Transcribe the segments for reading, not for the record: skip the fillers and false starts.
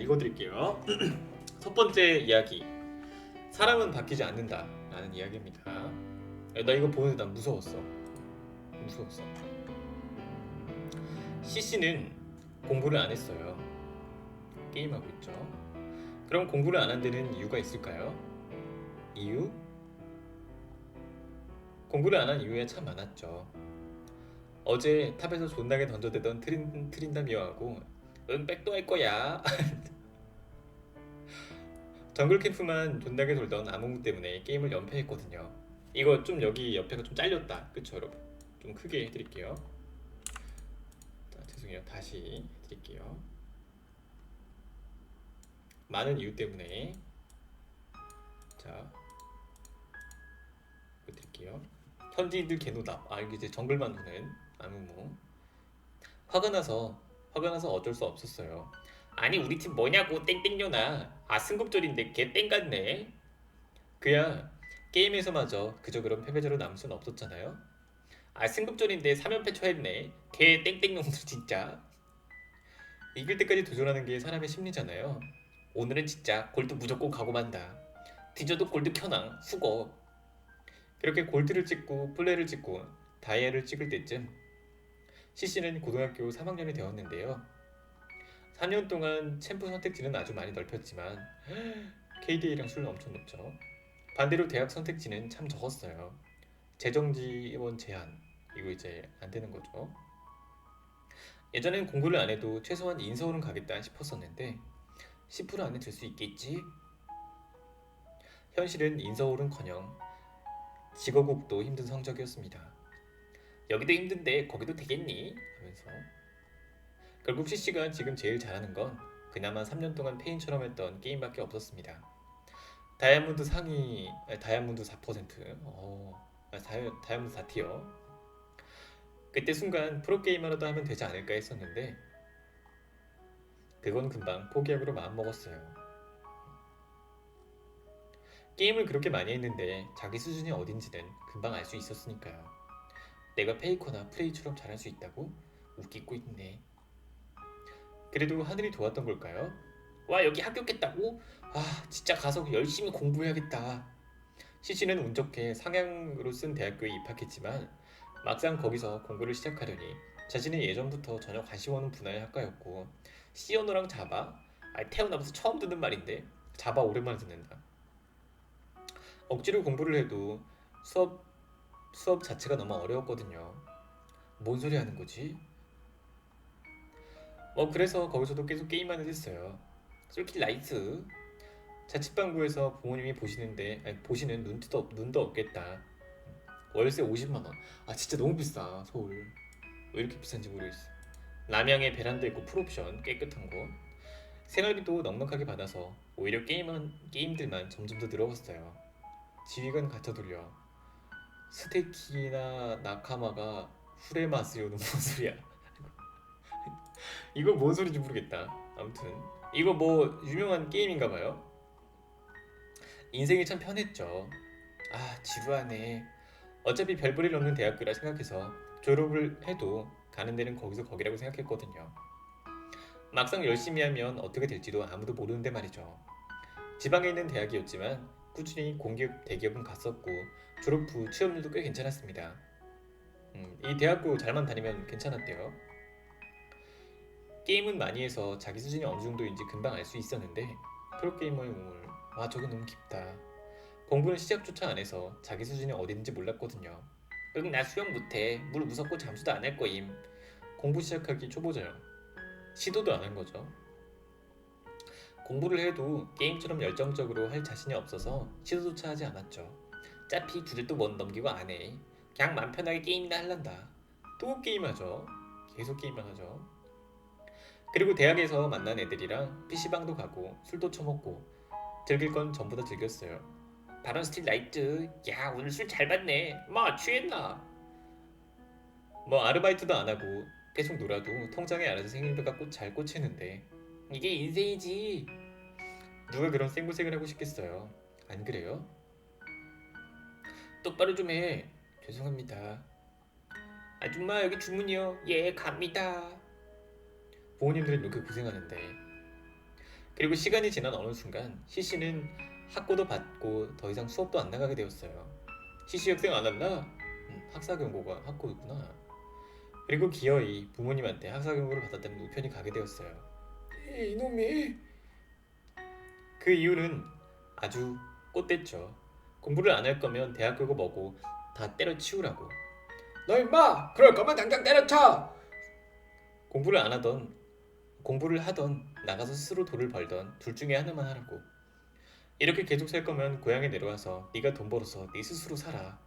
이거 드릴게요. 첫 번째 이야기. 사람은 바뀌지 않는다 라는 이야기입니다. 나 이거 보는데 난 무서웠어. CC는 공부를 안 했어요. 게임하고 있죠. 그럼 공부를 안 한 데는 이유가 있을까요? 이유? 공부를 안 한 이유에 참 많았죠. 어제 탑에서 존나게 던져대던 트린다미어하고 응 백도 할 거야. 정글 캠프만 존나게 돌던 아무무 때문에 게임을 연패했거든요. 이거 좀 여기 옆에가 좀 잘렸다. 그쵸 여러분? 좀 크게 해드릴게요. 자, 죄송해요. 다시 해드릴게요. 많은 이유 때문에 자 해드릴게요. 현지인들 개노답. 이게 이제 정글만 도는 아무무. 화가 나서 어쩔 수 없었어요. 아니 우리 팀 뭐냐고 땡땡녀나. 승급절인데 걔 땡같네. 그야 게임에서마저 그저 그런 패배자로 남을 순 없었잖아요. 승급전인데 3연패 처했네. 걔 땡땡놈들 진짜. 이길 때까지 도전하는 게 사람의 심리잖아요. 오늘은 진짜 골드 무조건 가고 만다. 뒤져도 골드 켜낭 수고. 그렇게 골드를 찍고 플레이를 찍고 다이아를 찍을 때쯤 CC는 고등학교 3학년이 되었는데요. 3년 동안 챔프 선택지는 아주 많이 넓혔지만 KDA랑 술 엄청 높죠. 반대로 대학 선택지는 참 적었어요. 재정 지원 제한 이거 이제 안 되는 거죠. 예전엔 공부를 안 해도 최소한 인서울은 가겠다 싶었었는데 10% 안에 들 수 있겠지? 현실은 인서울은커녕 직어국도 힘든 성적이었습니다. 여기도 힘든데 거기도 되겠니? 하면서 결국 CC가 지금 제일 잘하는 건 그나마 3년 동안 페인처럼 했던 게임밖에 없었습니다. 다이아몬드 상위, 다이아몬드 4%. 다이아몬드 4티어. 그때 순간 프로게이머라도 하면 되지 않을까 했었는데 그건 금방 포기하기로 마음먹었어요. 게임을 그렇게 많이 했는데 자기 수준이 어딘지는 금방 알 수 있었으니까요. 내가 페이커나 프레이처럼 잘할 수 있다고? 웃기고 있네. 그래도 하늘이 도왔던 걸까요? 와 여기 합격했다고? 진짜 가서 열심히 공부해야겠다. CC는 운 좋게 상향으로 쓴 대학교에 입학했지만 막상 거기서 공부를 시작하려니 자신은 예전부터 전혀 관심 없는 분야의 학과였고 C 언어랑 자바? 태어나면서 처음 듣는 말인데 자바 오랜만에 듣는다. 억지로 공부를 해도 수업 자체가 너무 어려웠거든요. 뭔 소리 하는 거지? 그래서 거기서도 계속 게임만 했어요. 솔킬 라이트. 자취방구에서 부모님이 보시는 눈도 없겠다. 월세 50만 원. 진짜 너무 비싸 서울. 왜 이렇게 비싼지 모르겠어. 남양에 베란다 있고 풀옵션 깨끗한 곳. 생활비도 넉넉하게 받아서 오히려 게임들만 점점 더 늘어갔어요. 지휘관 갖다 돌려. 스테키나 나카마가 후레마스요는 뭔 소리야? 이거 뭔 소리인지 모르겠다. 아무튼 이거 뭐 유명한 게임인가봐요. 인생이 참 편했죠. 지루하네. 어차피 별 볼일 없는 대학교라 생각해서 졸업을 해도 가는 데는 거기라고 생각했거든요. 막상 열심히 하면 어떻게 될지도 아무도 모르는데 말이죠. 지방에 있는 대학이었지만 꾸준히 공기업 대기업은 갔었고 졸업 후 취업률도 꽤 괜찮았습니다. 이 대학교 잘만 다니면 괜찮았대요. 게임은 많이 해서 자기 수준이 어느 정도인지 금방 알 수 있었는데 프로게이머의 우물, 저거 너무 깊다. 공부는 시작조차 안 해서 자기 수준이 어딘지 몰랐거든요. 나 수영 못해. 물 무섭고 잠수도 안 할 거임. 공부 시작하기 초보자요. 시도도 안 한 거죠. 공부를 해도 게임처럼 열정적으로 할 자신이 없어서 시도조차 하지 않았죠. 짜피 주제도 못 넘기고 안 해. 그냥 맘 편하게 게임이나 할란다. 또 게임하죠. 계속 게임만 하죠. 그리고 대학에서 만난 애들이랑 PC방도 가고 술도 처먹고 즐길 건 전부 다 즐겼어요. 바론 스틸 나이트. 야 오늘 술 잘 받네. 취했나? 아르바이트도 안 하고 계속 놀아도 통장에 알아서 생일비가 잘 꽂히는데 이게 인생이지. 누가 그런 생고생을 하고 싶겠어요. 안 그래요? 똑바로 좀 해. 죄송합니다. 아줌마 여기 주문이요. 예 갑니다. 부모님들은 이렇게 고생하는데 그리고 시간이 지난 어느 순간 시시는 학고도 받고 더 이상 수업도 안 나가게 되었어요. 시시 학생 안 왔나? 학사 경고가 학고였구나. 그리고 기어이 부모님한테 학사 경고를 받았다는 우편이 가게 되었어요. 이놈이. 그 이유는 아주 꼰대죠. 공부를 안 할 거면 대학교고 뭐고 다 때려치우라고. 너 임마! 그럴 거면 당장 때려쳐! 공부를 하던 나가서 스스로 돈을 벌던 둘 중에 하나만 하라고. 이렇게 계속 살 거면 고향에 내려와서 네가 돈 벌어서 네 스스로 살아.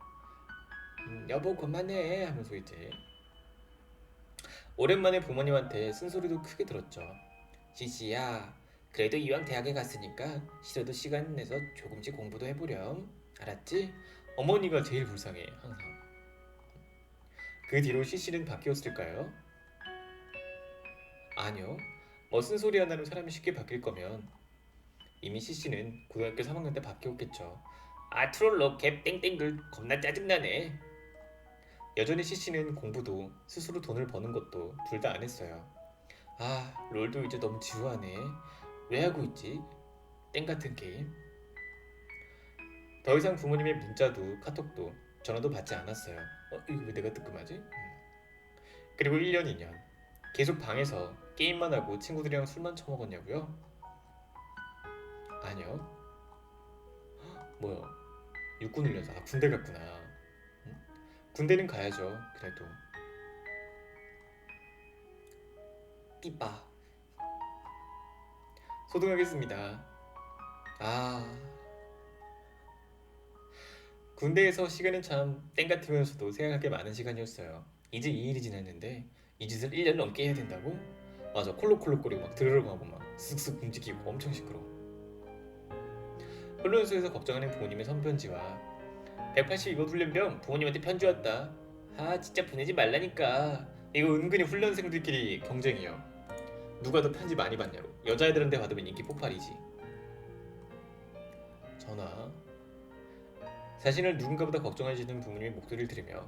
여보 그만해 하면서 이제 오랜만에 부모님한테 쓴소리도 크게 들었죠. 시시야, 그래도 이왕 대학에 갔으니까 싫어도 시간 내서 조금씩 공부도 해보렴. 알았지? 어머니가 제일 불쌍해 항상. 그 뒤로 시시는 바뀌었을까요? 아니요. 뭐 쓴소리 하나로 사람이 쉽게 바뀔 거면 이미 시시는 고등학교 3학년 때 바뀌었겠죠. 아 트롤러 갭 땡땡들 겁나 짜증나네. 여전히 시시는 공부도 스스로 돈을 버는 것도 둘 다 안 했어요. 아 롤도 이제 너무 지루하네. 왜 하고 있지? 땡 같은 게임. 더 이상 부모님의 문자도 카톡도 전화도 받지 않았어요. 이거 왜 내가 뜨끔하지? 그리고 1년 2년 계속 방에서 게임만 하고 친구들이랑 술만 처먹었냐고요? 아니요. 뭐요? 육군 훈련소. 아 군대 갔구나. 군대는 가야죠. 그래도 삐빠 소등하겠습니다. 아 군대에서 시간은 참 땡같으면서도 생각할 게 많은 시간이었어요. 이제 2일이 지났는데 이 짓을 1년 넘게 해야 된다고? 맞아 콜록콜록거리고 막 들어가고 막 쓱쓱 움직이고 엄청 시끄러워. 훈련소에서 걱정하는 부모님의 손편지와 182번 훈련병 부모님한테 편지 왔다. 아 진짜 보내지 말라니까. 이거 은근히 훈련생들끼리 경쟁이요. 누가 더 편지 많이 받냐고. 여자애들한테 받으면 인기 폭발이지. 전화. 자신을 누군가보다 걱정해주는 부모님의 목소리를 들으며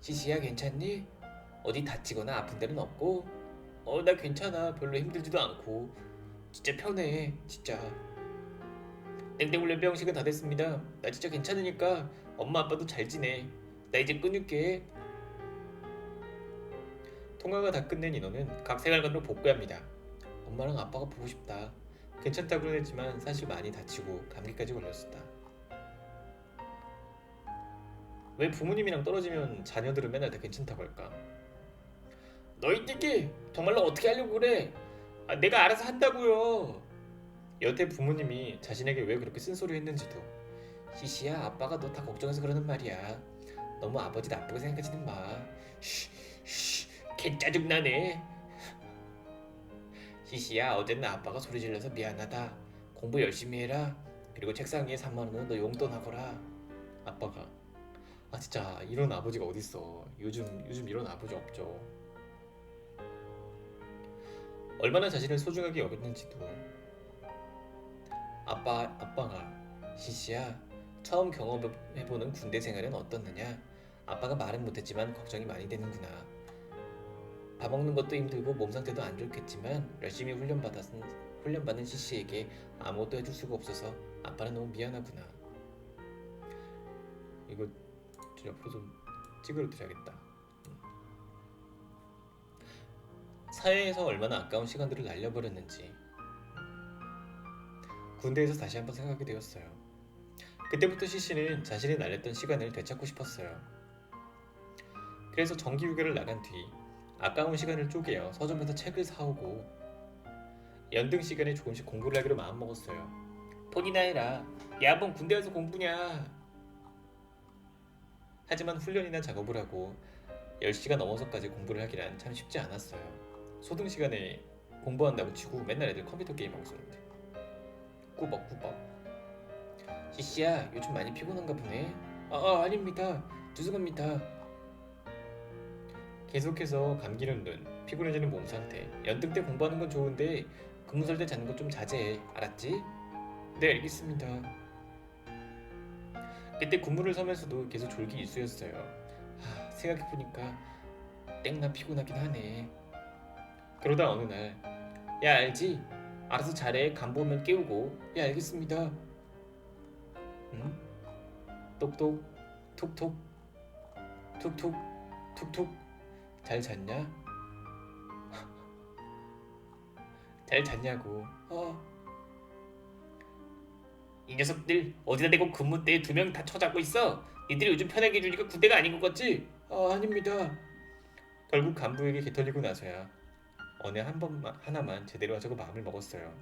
시시야 괜찮니? 어디 다치거나 아픈 데는 없고? 나 괜찮아. 별로 힘들지도 않고 진짜 편해 진짜. 땡땡 훈련병 시간 다 됐습니다. 나 진짜 괜찮으니까 엄마 아빠도 잘 지내. 나 이제 끊을게. 통화가 다 끝낸 인원은 각 생활관으로 복귀합니다. 엄마랑 아빠가 보고 싶다. 괜찮다고는 했지만 사실 많이 다치고 감기까지 걸렸었다. 왜 부모님이랑 떨어지면 자녀들은 맨날 다 괜찮다고 할까? 너희 띠끼 정말로 어떻게 하려고 그래? 내가 알아서 한다고요. 여태 부모님이 자신에게 왜 그렇게 쓴소리 했는지도. 시시야 아빠가 너 다 걱정해서 그러는 말이야. 너무 아버지 나쁘게 생각하지는 마. 쉬 개 짜증나네. 시시야 어제는 아빠가 소리 질러서 미안하다. 공부 열심히 해라. 그리고 책상 위에 3만원은 너 용돈 하거라. 아빠가 진짜 이런 아버지가 어딨어. 요즘 이런 아버지 없죠. 얼마나 자신을 소중하게 여겼는지도. 아빠가 시시야 처음 경험해보는 군대 생활은 어떻느냐. 아빠가 말은 못했지만 걱정이 많이 되는구나. 밥 먹는 것도 힘들고 몸 상태도 안 좋겠지만 열심히 훈련받은 시시에게 아무것도 해줄 수가 없어서 아빠는 너무 미안하구나. 이거 좀 옆으로 좀 찌그러뜨려야겠다. 사회에서 얼마나 아까운 시간들을 날려버렸는지 군대에서 다시 한번 생각하게 되었어요. 그때부터 시시는 자신이 날렸던 시간을 되찾고 싶었어요. 그래서 정기휴가를 나간 뒤 아까운 시간을 쪼개어 서점에서 책을 사오고 연등 시간에 조금씩 공부를 하기로 마음먹었어요. 본이나 해라. 야 뭔 군대 가서 공부냐. 하지만 훈련이나 작업을 하고 10시가 넘어서까지 공부를 하기란 참 쉽지 않았어요. 소등 시간에 공부한다고 치고 맨날 애들 컴퓨터 게임하고 있었는데 꾸벅꾸벅. 시시야 요즘 많이 피곤한가 보네. 아닙니다. 죄송합니다. 계속해서 감기는 눈, 피곤해지는 몸 상태. 연등 때 공부하는 건 좋은데 근무설 때 자는 것 좀 자제해. 알았지? 네 알겠습니다. 그때 군무를 서면서도 계속 졸기 일쑤였어요. 생각해보니까 땡나 피곤하긴 하네. 그러다 어느 날 야 알지? 알아서 잘해. 간부 오면 깨우고. 예, 알겠습니다. 응? 똑똑 톡톡 툭툭 툭툭. 잘 잤냐? 잘 잤냐고. 이 녀석들 어디다 대고 근무 때 2명 다 쳐잡고 있어. 니들이 요즘 편하게 해주니까 군대가 아닌 것 같지? 아닙니다. 결국 간부에게 개털리고 나서야 어느 한 번만 하나만 제대로 하자고 마음을 먹었어요.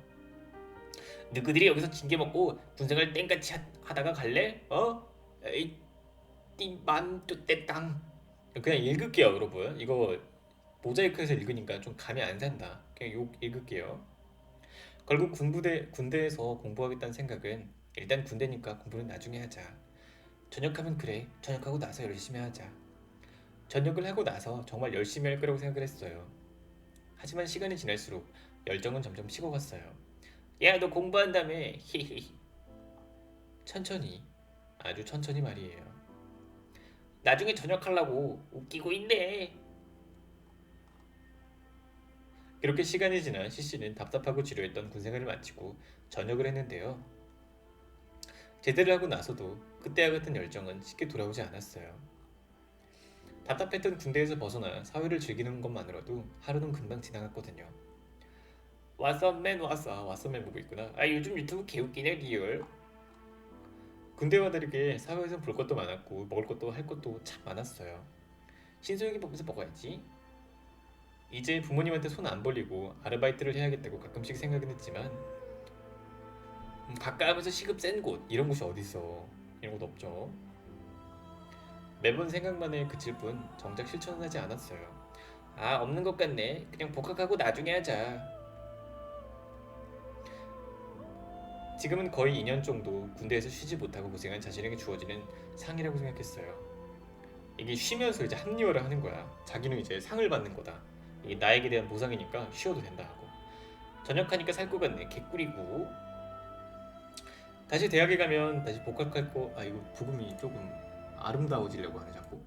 너희들이 여기서 징계 먹고 군생활 땡같이 하다가 갈래? 에이 띠만뚜 떼땅. 그냥 읽을게요 여러분. 이거 모자이크해서 읽으니까 좀 감이 안 산다. 그냥 욕 읽을게요. 결국 군대에서 공부하겠다는 생각은 일단 군대니까 공부는 나중에 하자. 전역하면 그래. 전역하고 나서 열심히 하자. 전역을 하고 나서 정말 열심히 할 거라고 생각을 했어요. 하지만 시간이 지날수록 열정은 점점 식어갔어요. 야, 너 공부한다며. 히히. 천천히. 아주 천천히 말이에요. 나중에 전역하려고 웃기고 있네. 이렇게 시간이 지나 시씨는 답답하고 지루했던 군생활을 마치고 전역을 했는데요. 제대를 하고 나서도 그때와 같은 열정은 쉽게 돌아오지 않았어요. 답답했던 군대에서 벗어나 사회를 즐기는 것만으로도 하루는 금방 지나갔거든요. 왓썸맨 왓썸맨 보고 있구나. 요즘 유튜브 개웃기네 리얼. 군대와 다르게 사회에선 볼 것도 많았고 먹을 것도 할 것도 참 많았어요. 신소유기 보면서 먹어야지. 이제 부모님한테 손 안 벌리고 아르바이트를 해야겠다고 가끔씩 생각은 했지만 가까우면서 시급 센 곳 이런 곳이 어딨어. 이런 곳 없죠. 매번 생각만 해 그칠 뿐 정작 실천은 하지 않았어요. 없는 것 같네. 그냥 복학하고 나중에 하자. 지금은 거의 2년 정도 군대에서 쉬지 못하고 고생한 자신에게 주어지는 상이라고 생각했어요. 이게 쉬면서 이제 합리화를 하는 거야. 자기는 이제 상을 받는 거다. 이게 나에게 대한 보상이니까 쉬어도 된다 하고. 전역하니까 살 것 같네. 개꿀이고. 다시 대학에 가면 다시 복학할 거. 이거 부금이 조금 아름다워지려고 하네 자꾸.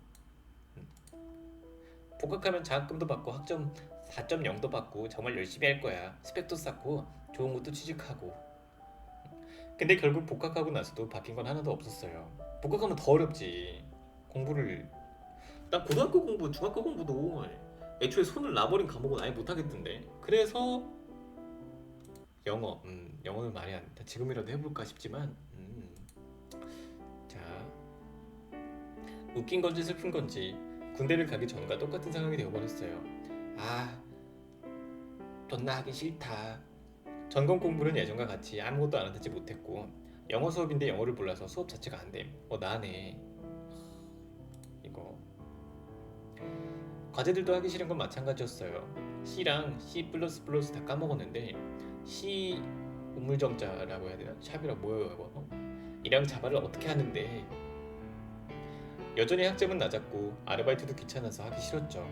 복학하면 장학금도 받고 학점 4.0도 받고 정말 열심히 할 거야. 스펙도 쌓고 좋은 곳도 취직하고. 근데 결국 복학하고 나서도 바뀐 건 하나도 없었어요. 복학하면 더 어렵지. 공부를 난 고등학교 공부, 중학교 공부도 애초에 손을 놔버린 과목은 아예 못하겠던데. 그래서 영어는 말이 안 돼. 지금이라도 해볼까 싶지만 자, 웃긴 건지 슬픈 건지 군대를 가기 전과 똑같은 상황이 되어버렸어요. 존나 하기 싫다. 전공 공부는 예전과 같이 아무것도 알아듣지 못했고 영어 수업인데 영어를 몰라서 수업 자체가 안 됨. 나네. 이거 과제들도 하기 싫은 건 마찬가지였어요. C랑 C++ 다 까먹었는데 C 우물정자라고 해야 되나? 샵이라 뭐예요 이거? 이랑 자바를 어떻게 하는데 여전히 학점은 낮았고 아르바이트도 귀찮아서 하기 싫었죠.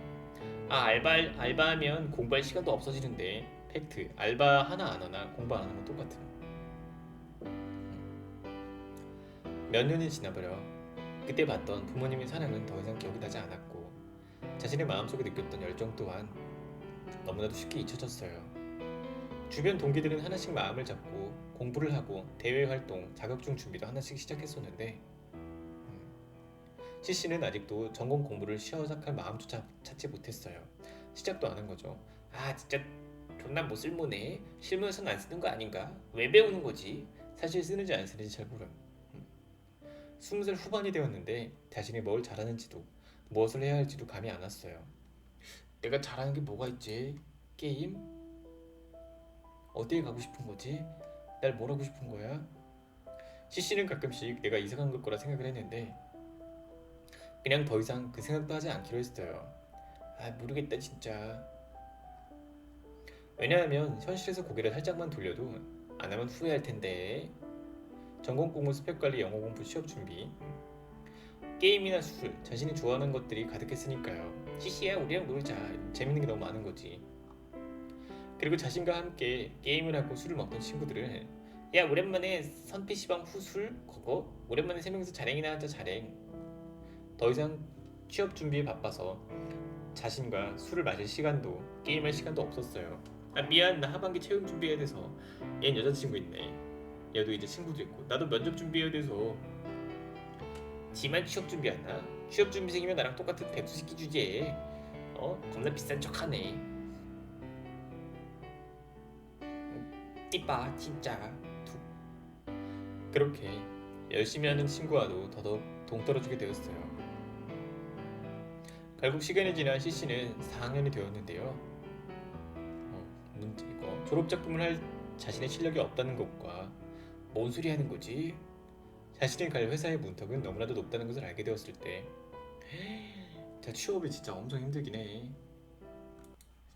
알바하면 공부할 시간도 없어지는데 팩트. 알바 하나 안 하나 공부 안 하는 건 똑같은. 몇 년이 지나버려 그때 봤던 부모님의 사랑은 더 이상 기억이 나지 않았고 자신의 마음속에 느꼈던 열정 또한 너무나도 쉽게 잊혀졌어요. 주변 동기들은 하나씩 마음을 잡고 공부를 하고 대외 활동, 자격증 준비도 하나씩 시작했었는데 CC는 아직도 전공 공부를 시작할 마음조차 찾지 못했어요. 시작도 안 한 거죠. 진짜 존나 못 쓸모네. 실무에서는 안 쓰는 거 아닌가? 왜 배우는 거지? 사실 쓰는지 안 쓰는지 잘 모름. 20살 후반이 되었는데 자신이 뭘 잘하는지도 무엇을 해야 할지도 감이 안 왔어요. 내가 잘하는 게 뭐가 있지? 게임? 어디에 가고 싶은 거지? 날 뭘 하고 싶은 거야? CC는 가끔씩 내가 이상한 걸 거라 생각을 했는데 그냥 더 이상 그 생각도 하지 않기로 했어요. 모르겠다 진짜. 왜냐하면 현실에서 고개를 살짝만 돌려도 안 하면 후회할 텐데. 전공 공부, 스펙 관리, 영어 공부, 취업 준비, 게임이나 술, 자신이 좋아하는 것들이 가득했으니까요. CC야 우리랑 놀자. 재밌는 게 너무 많은 거지. 그리고 자신과 함께 게임을 하고 술을 먹던 친구들은 야 오랜만에 선 PC방 후술 그거 오랜만에 3명이서 자랭이나 하자 자랭. 더 이상 취업 준비에 바빠서 자신과 술을 마실 시간도 게임할 시간도 없었어요. 아 미안 나 하반기 채용 준비해야 돼서. 얜 여자친구 있네. 얘도 이제 친구도 있고 나도 면접 준비해야 돼서. 지만 취업 준비하나? 취업 준비생이면 나랑 똑같은 백수 새끼 주제에 겁나 비싼 척하네. 띠빠 진짜. 그렇게 열심히 하는 친구와도 더더욱 동떨어지게 되었어요. 결국 시간이 지나 CC는 4학년이 되었는데요. 문제 이거 졸업 작품을 할 자신의 실력이 없다는 것과 뭔 소리 하는 거지? 자신이 갈 회사의 문턱은 너무나도 높다는 것을 알게 되었을 때, 진짜 취업이 진짜 엄청 힘들긴 해.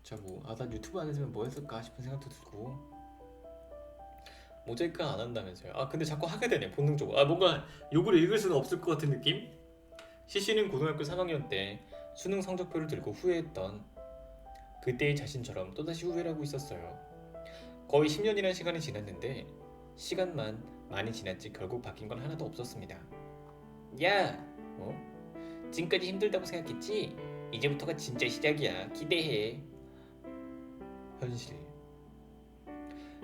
진짜 난 유튜브 안 했으면 뭐 했을까 싶은 생각도 들고. 모자이크 안 한다면서요. 근데 자꾸 하게 되네 본능적으로. 뭔가 욕을 읽을 수는 없을 것 같은 느낌? CC는 고등학교 3학년 때 수능 성적표를 들고 후회했던 그때의 자신처럼 또다시 후회를 하고 있었어요. 거의 10년이라는 시간이 지났는데 시간만 많이 지났지 결국 바뀐 건 하나도 없었습니다. 야! 지금까지 힘들다고 생각했지? 이제부터가 진짜 시작이야. 기대해.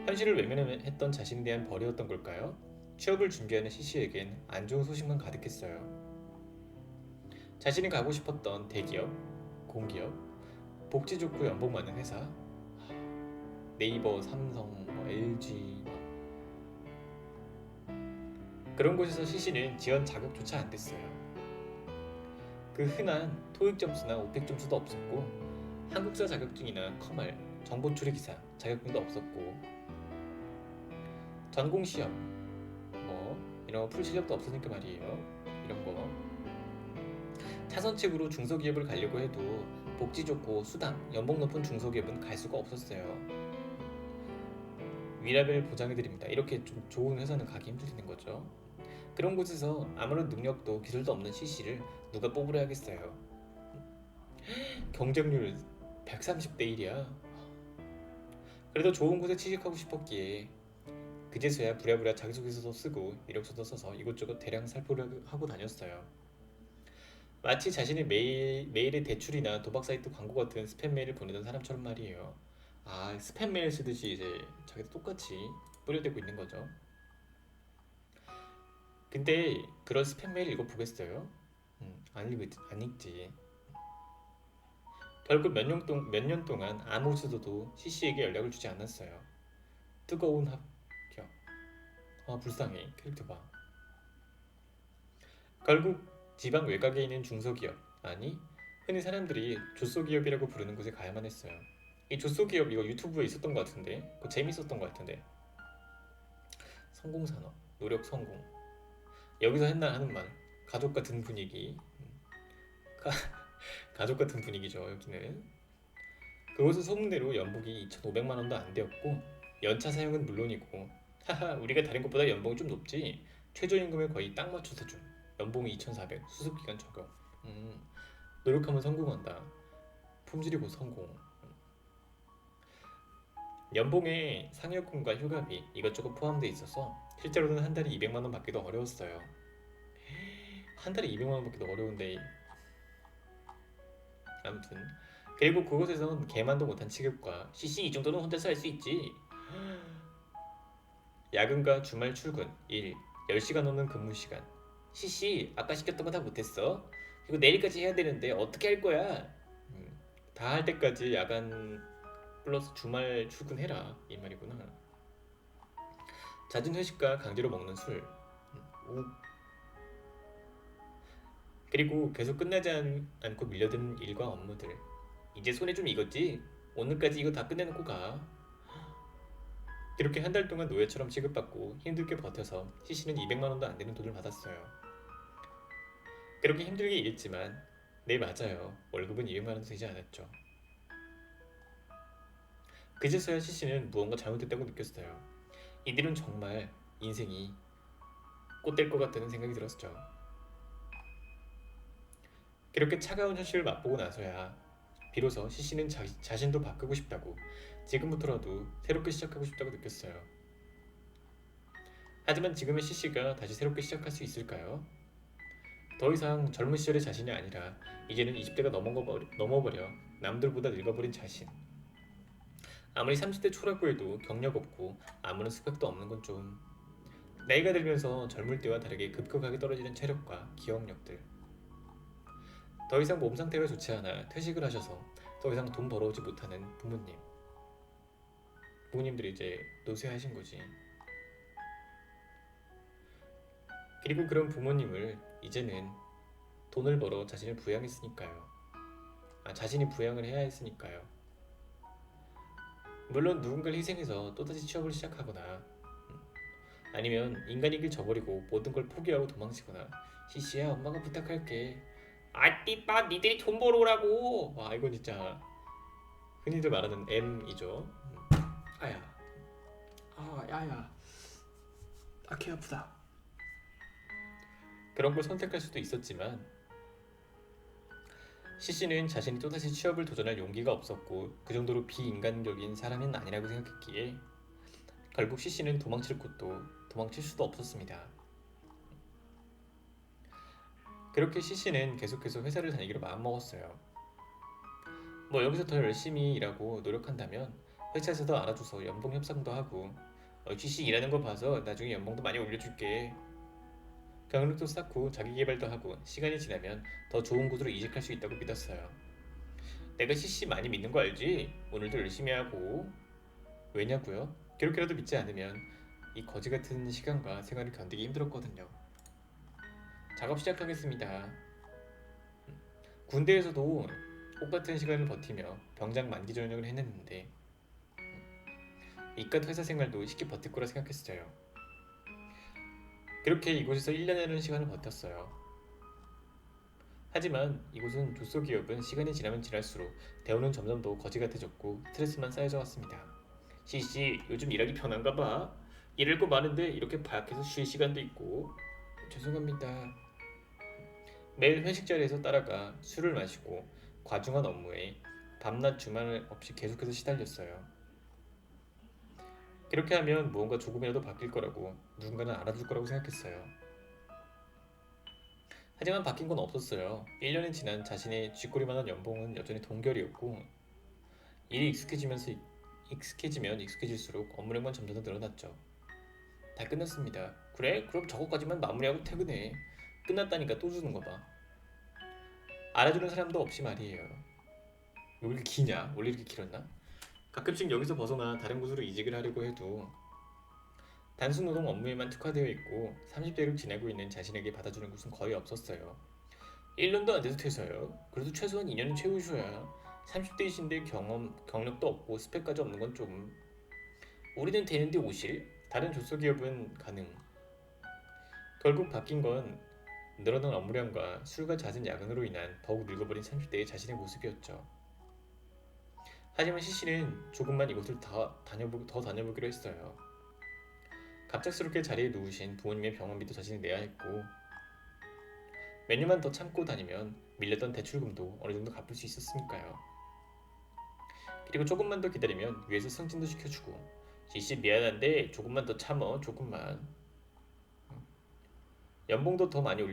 현실을 외면했던 자신에 대한 벌이었던 걸까요? 취업을 준비하는 CC에겐 안 좋은 소식만 가득했어요. 자신이 가고 싶었던 대기업, 공기업, 복지 좋고 연봉 많은 회사, 네이버, 삼성, LG 그런 곳에서 CC는 지원 자격조차 안 됐어요. 그 흔한 토익 점수나 오펙 점수도 없었고 한국사 자격증이나 커말, 정보 처리 기사 자격증도 없었고 전공 시험 이런 거 풀 실력도 없으니까 말이에요. 이런 거 차선책으로 중소기업을 가려고 해도 복지 좋고 수당, 연봉 높은 중소기업은 갈 수가 없었어요. 위라벨 보장해드립니다. 이렇게 좀 좋은 회사는 가기 힘들다는 거죠. 그런 곳에서 아무런 능력도 기술도 없는 CC를 누가 뽑으려 하겠어요. 경쟁률 130대 1이야. 그래도 좋은 곳에 취직하고 싶었기에 그제서야 부랴부랴 자기소개서도 쓰고 이력서도 써서 이곳저곳 대량 살포를 하고 다녔어요. 마치 자신이 메일에 대출이나 도박 사이트 광고 같은 스팸 메일을 보내던 사람처럼 말이에요. 스팸 메일 쓰듯이 이제 자기도 똑같이 뿌려대고 있는 거죠. 근데 그런 스팸 메일 읽어보겠어요? 안 읽지. 결국 몇 년 동안 아무 수도도 CC에게 연락을 주지 않았어요. 뜨거운 합격. 불쌍해. 캐릭터 봐. 결국 지방 외곽에 있는 중소기업, 흔히 사람들이 조소기업이라고 부르는 곳에 가야만 했어요. 이 조소기업 이거 유튜브에 있었던 것 같은데 그거 재밌었던 것 같은데. 성공산업, 노력 성공. 여기서 했나 하는 말. 가족 같은 분위기. 가족 같은 분위기죠 여기는. 그곳은 소문대로 연봉이 2,500만 원도 안 되었고 연차 사용은 물론이고 우리가 다른 것보다 연봉이 좀 높지 최저임금을 거의 딱 맞춰서 준 연봉이 2,400 수습기간 적용. 노력하면 성공한다. 품질이 곧 성공. 연봉에 상여금과 휴가비 이것저것 포함돼 있어서 실제로는 한 달에 200만 원 받기도 어려웠어요. 한 달에 200만 원 받기도 어려운데 아무튼 그리고 그곳에선 개만도 못한 취급과 CC 이 정도는 혼자서 할 수 있지. 야근과 주말 출근, 일, 10시간 넘는 근무 시간. CC 아까 시켰던 거 다 못했어? 이거 내일까지 해야 되는데 어떻게 할 거야? 다 할 때까지 야간 플러스 주말 출근해라 이 말이구나. 잦은 회식과 강제로 먹는 술. 그리고 계속 끝나지 않고 밀려드는 일과 업무들. 이제 손에 좀 익었지? 오늘까지 이거 다 끝내놓고 가. 이렇게 한 달 동안 노예처럼 취급받고 힘들게 버텨서 CC는 200만 원도 안 되는 돈을 받았어요. 그렇게 힘들게 일했지만 네 맞아요. 월급은 200만 원도 되지 않았죠. 그제서야 CC는 무언가 잘못됐다고 느꼈어요. 이들은 정말 인생이 꽃될 것 같다는 생각이 들었죠. 그렇게 차가운 현실을 맛보고 나서야 비로소 CC는 자신도 바꾸고 싶다고, 지금부터라도 새롭게 시작하고 싶다고 느꼈어요. 하지만 지금의 CC가 다시 새롭게 시작할 수 있을까요? 더 이상 젊은 시절의 자신이 아니라 이제는 20대가 넘어버려 남들보다 늙어버린 자신. 아무리 30대 초라고 해도 경력 없고 아무런 스펙도 없는 건 좀. 나이가 들면서 젊을 때와 다르게 급격하게 떨어지는 체력과 기억력들. 더 이상 몸 상태가 좋지 않아 퇴직을 하셔서 더 이상 돈 벌어오지 못하는 부모님. 부모님들이 이제 노쇠하신 거지. 그리고 그런 부모님을 이제는 돈을 벌어 자신을 부양했으니까요. 자신이 부양을 해야 했으니까요. 물론 누군가를 희생해서 또다시 취업을 시작하거나 아니면 인간의 길 저버리고 모든 걸 포기하고 도망치거나 시시야 엄마가 부탁할게. 띠빠 니들이 돈 벌어오라고. 이건 진짜 흔히들 말하는 M이죠. 아야 야야 개 아프다. 그런 걸 선택할 수도 있었지만 시시는 자신이 또다시 취업을 도전할 용기가 없었고 그 정도로 비인간적인 사람은 아니라고 생각했기에 결국 시시는 도망칠 곳도 도망칠 수도 없었습니다. 그렇게 시시는 계속해서 회사를 다니기로 마음먹었어요. 여기서 더 열심히 일하고 노력한다면 회사에서도 알아줘서 연봉 협상도 하고 시시 일하는 거 봐서 나중에 연봉도 많이 올려줄게. 경력도 쌓고 자기개발도 하고 시간이 지나면 더 좋은 곳으로 이직할 수 있다고 믿었어요. 내가 시시 많이 믿는 거 알지? 오늘도 열심히 하고. 왜냐고요? 그렇게라도 믿지 않으면 이 거지 같은 시간과 생활을 견디기 힘들었거든요. 작업 시작하겠습니다. 군대에서도 똑같은 시간을 버티며 병장 만기 전역을 해냈는데 이깟 회사 생활도 쉽게 버틸 거라 생각했어요. 그렇게 이곳에서 1년이라는 시간을 버텼어요. 하지만 이곳은 조소기업은 시간이 지나면 지날수록 대우는 점점 더 거지 같아졌고 스트레스만 쌓여져 왔습니다. 시시 요즘 일하기 편한가 봐. 일할 거 많은데 이렇게 밖에서 쉴 시간도 있고. 죄송합니다. 매일 회식 자리에서 따라가 술을 마시고 과중한 업무에 밤낮 주말 없이 계속해서 시달렸어요. 그렇게 하면 무언가 조금이라도 바뀔 거라고 누군가는 알아줄 거라고 생각했어요. 하지만 바뀐 건 없었어요. 1년이 지난 자신의 쥐꼬리만한 연봉은 여전히 동결이었고 일이 익숙해지면 익숙해질수록 업무량만 점점 더 늘어났죠. 다 끝났습니다. 그래? 그럼 저거까지만 마무리하고 퇴근해. 끝났다니까 또 주는 거 봐. 알아주는 사람도 없이 말이에요. 왜 이렇게 기냐? 원래 이렇게 길었나? 가끔씩 여기서 벗어나 다른 곳으로 이직을 하려고 해도 단순 노동 업무에만 특화되어 있고 30대를 지내고 있는 자신에게 받아주는 곳은 거의 없었어요. 1년도 안 돼서 퇴사요. 그래도 최소한 2년은 채우셔야 30대이신데 경력도 없고 스펙까지 없는 건 좀. 우리는 되는데 오실? 다른 조소기업은 가능. 결국 바뀐 건 늘어난 업무량과 술과 잦은 야근으로 인한 더욱 늙어버린 30대의 자신의 모습이었죠. 하지만 시시는 조금만 이곳을 더 다녀보기로 했어요. 갑작스럽게 자리에 누우신 부모님의 병원비도 자신이 내야 했고 몇 년만 더 참고 다니면 밀렸던 대출금도 어느 정도 갚을 수 있었으니까요. 그리고 조금만 더 기다리면 위에서 승진도 시켜주고 시시 미안한데 조금만 더 참어. 조금만. 연봉도 더 많이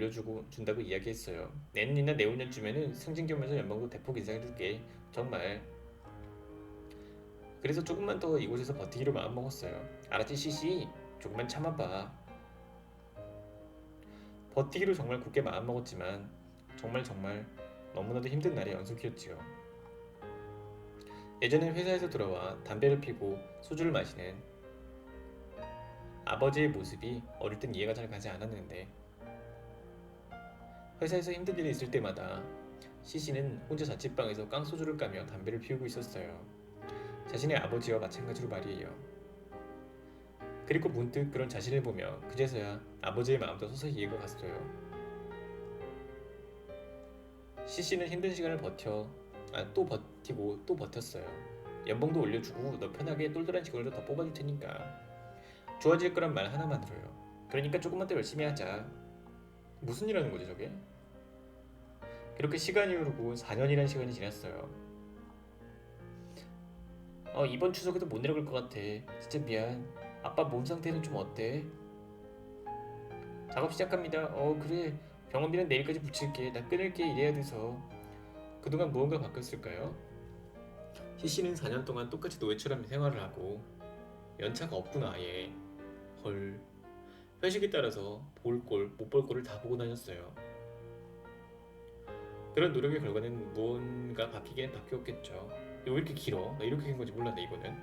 준다고 이야기했어요. 내년이나 내후년쯤에는 승진 겸해서 연봉도 대폭 인상해줄게. 정말. 그래서 조금만 더 이곳에서 버티기로 마음먹었어요. 알았지 시시? 조금만 참아봐. 버티기로 정말 굳게 마음먹었지만 정말 너무나도 힘든 날의 연속이었지요. 예전엔 회사에서 돌아와 담배를 피고 소주를 마시는 아버지의 모습이 어릴 땐 이해가 잘 가지 않았는데 회사에서 힘든 일이 있을 때마다 시시는 혼자 자취방에서 깡소주를 까며 담배를 피우고 있었어요. 자신의 아버지와 마찬가지로 말이에요. 그리고 문득 그런 자신을 보며 그제서야 아버지의 마음도 서서히 이해가 갔어요. 시시는 힘든 시간을 또 버티고 또 버텼어요. 연봉도 올려주고 너 편하게 똘똘한 직원을 더 뽑아줄 테니까. 좋아질 거란 말 하나만으로요. 그러니까 조금만 더 열심히 하자. 무슨 일 하는 거지 저게? 그렇게 시간이 흐르고 4년이란 시간이 지났어요. 이번 추석에도 못 내려갈 것 같아. 진짜 미안. 아빠 몸 상태는 좀 어때? 작업 시작합니다. 그래. 병원비는 내일까지 붙일게. 나 끊을게. 일해야 돼서. 그동안 무언가 바뀌었을까요? CC는 4년 동안 똑같이 노예처럼 생활을 하고 연차가 없구나 아예. 헐. 회식에 따라서 볼 꼴, 못 볼 꼴을 다 보고 다녔어요. 그런 노력의 결과는 무언가 바뀌긴 바뀌었겠죠. 이거 왜 이렇게 길어? 나 이렇게 긴 건지 몰랐네 이거는.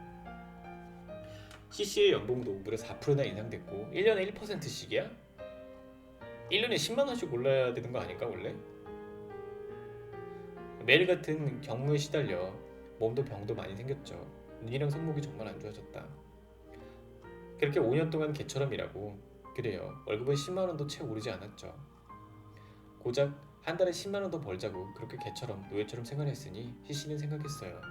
CC의 연봉도 무려 4%나 인상됐고 1년에 1%씩이야? 1년에 10만 원씩 올라야 되는 거 아닌가 원래? 매일 같은 경무에 시달려 몸도 병도 많이 생겼죠. 눈이랑 손목이 정말 안 좋아졌다. 그렇게 5년 동안 개처럼 일하고 그래요. 월급은 10만 원도 채 오르지 않았죠. 고작 한 달에 10만 원 더 벌자고 그렇게 개처럼 노예처럼 생활했으니 CC는 생각했어요.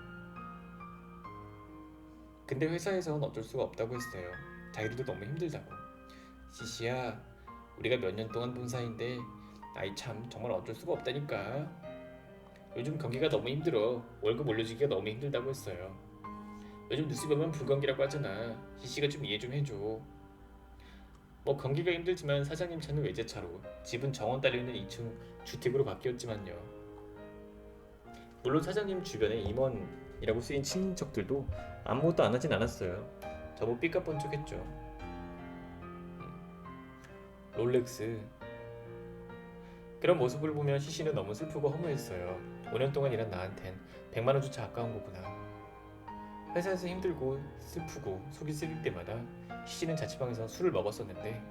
근데 회사에선 어쩔 수가 없다고 했어요. 자기들도 너무 힘들다고. CC야, 우리가 몇 년 동안 본 사이인데 아이 참 정말 어쩔 수가 없다니까. 요즘 경기가 너무 힘들어. 월급 올려주기가 너무 힘들다고 했어요. 요즘 뉴스 보면 불경기라고 하잖아. CC가 좀 이해 좀 해줘. 뭐 경기가 힘들지만 사장님 차는 외제차로 집은 정원 딸려 있는 2층 주택으로 바뀌었지만요. 물론 사장님 주변에 임원이라고 쓰인 친척들도 아무것도 안 하진 않았어요. 저보고 삐까뻔쩍했죠. 롤렉스. 그런 모습을 보면 CC는 너무 슬프고 허무했어요. 5년 동안 일한 나한텐 100만 원조차 아까운 거구나. 회사에서 힘들고 슬프고 속이 쓰릴 때마다 CC는 자취방에서 술을 먹었었는데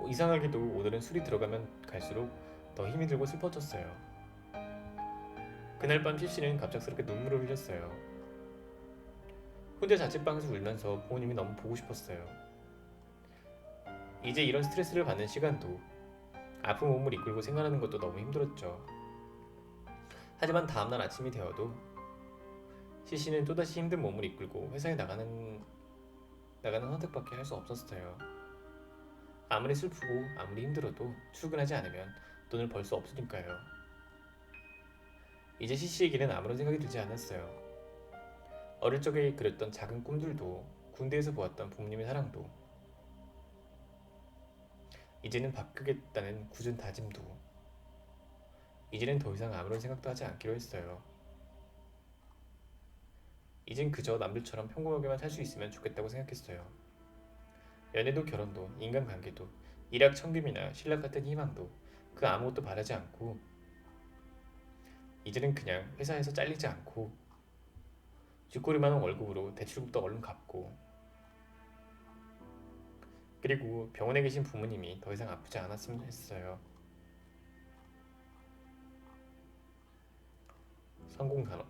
이상하게도 오늘은 술이 들어가면 갈수록 더 힘이 들고 슬퍼졌어요. 그날 밤 CC는 갑작스럽게 눈물을 흘렸어요. 혼자 자취방에서 울면서 부모님이 너무 보고 싶었어요. 이제 이런 스트레스를 받는 시간도 아픈 몸을 이끌고 생활하는 것도 너무 힘들었죠. 하지만 다음날 아침이 되어도 CC는 또다시 힘든 몸을 이끌고 회사에 나가는 선택밖에 할 수 없었어요. 아무리 슬프고 아무리 힘들어도 출근하지 않으면 돈을 벌 수 없으니까요. 이제 CC에게는 아무런 생각이 들지 않았어요. 어릴 적에 그렸던 작은 꿈들도 군대에서 보았던 부모님의 사랑도 이제는 바꾸겠다는 굳은 다짐도 이제는 더 이상 아무런 생각도 하지 않기로 했어요. 이젠 그저 남들처럼 평범하게만 살 수 있으면 좋겠다고 생각했어요. 연애도 결혼도 인간관계도 일확천금이나 신락 같은 희망도 그 아무것도 바라지 않고 이제는 그냥 회사에서 잘리지 않고 쥐꼬리 많은 월급으로 대출금도 얼른 갚고 그리고 병원에 계신 부모님이 더 이상 아프지 않았으면 했어요. 성공산업.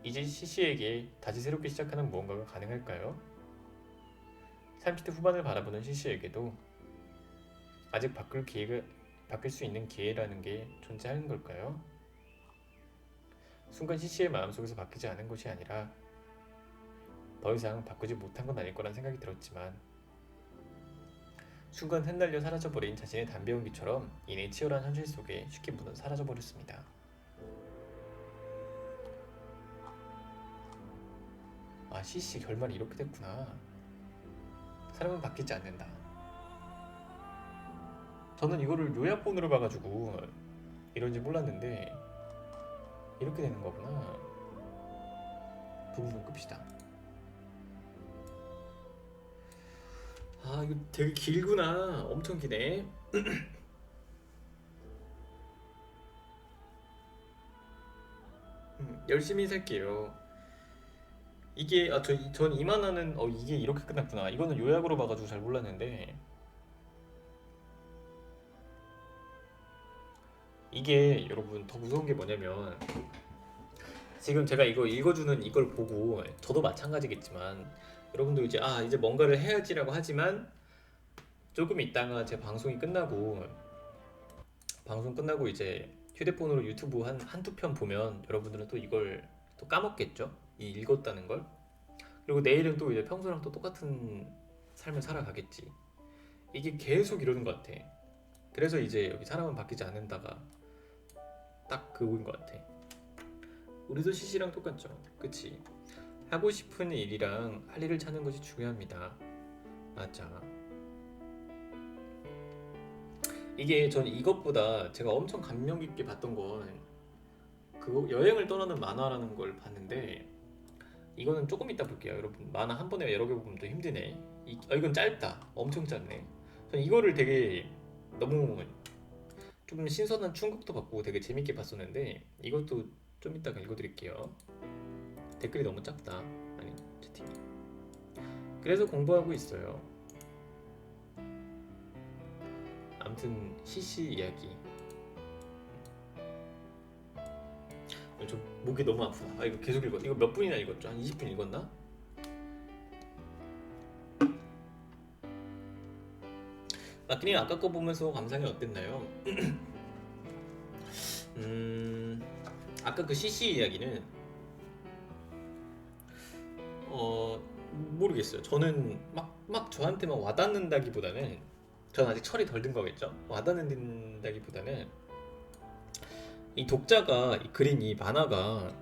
이제 CC에게 다시 새롭게 시작하는 무언가가 가능할까요? 30대 후반을 바라보는 CC에게도 아직 바뀔 수 있는 기회라는 게 존재하는 걸까요? 순간 CC의 마음속에서 바뀌지 않은 것이 아니라 더 이상 바꾸지 못한 건 아닐 거란 생각이 들었지만 순간 흩날려 사라져버린 자신의 담배 연기처럼 이내 치열한 현실 속에 쉽게 사라져버렸습니다. 아, CC 결말이 이렇게 됐구나. 사람은 바뀌지 않는다. 저는 이거를 요약본으로 봐가지고 이런지 몰랐는데 이렇게 되는 거구나. 부분 끕시다. 아, 이거 되게 길구나. 엄청 기네. 열심히 살게요. 이게 전 이만하는 이게 이렇게 끝났구나. 이거는 요약으로 봐가지고 잘 몰랐는데 이게 여러분 더 무서운 게 뭐냐면 지금 제가 이거 읽어주는 이걸 보고 저도 마찬가지겠지만 여러분도 이제 뭔가를 해야지라고 하지만 조금 있다가 제 방송 끝나고 이제 휴대폰으로 유튜브 한두 편 보면 여러분들은 또 이걸 또 까먹겠죠? 이 읽었다는 걸. 그리고 내일은 또 이제 평소랑 또 똑같은 삶을 살아가겠지. 이게 계속 이러는 것 같아. 그래서 이제 여기 사람은 바뀌지 않는다가 딱 그거인 것 같아. 우리도 CC랑 똑같죠. 그치? 하고 싶은 일이랑 할 일을 찾는 것이 중요합니다. 맞아. 이게 전 이것보다 제가 엄청 감명 깊게 봤던 건 그거 여행을 떠나는 만화라는 걸 봤는데 이거는 조금 이따 볼게요. 여러분 만화 한 번에 여러 개 보면 더 힘드네. 이건 짧다. 엄청 짧네. 전 이거를 되게 너무 좀 신선한 충격도 받고 되게 재밌게 봤었는데 이것도 좀 이따가 읽어드릴게요. 댓글이 너무 작다. 아니 채팅이. 그래서 공부하고 있어요. 아무튼 CC 이야기. 저 목이 너무 아프다. 이거 계속 읽어. 이거 몇 분이나 읽었죠? 한 20분 읽었나? 마키님 아까 거 보면서 감상이 어땠나요? 아까 그 CC 이야기는 모르겠어요. 저는 막 저한테만 와닿는다기보다는 전 아직 철이 덜 든 거겠죠. 와닿는다기보다는 이 독자가 그린 이 만화가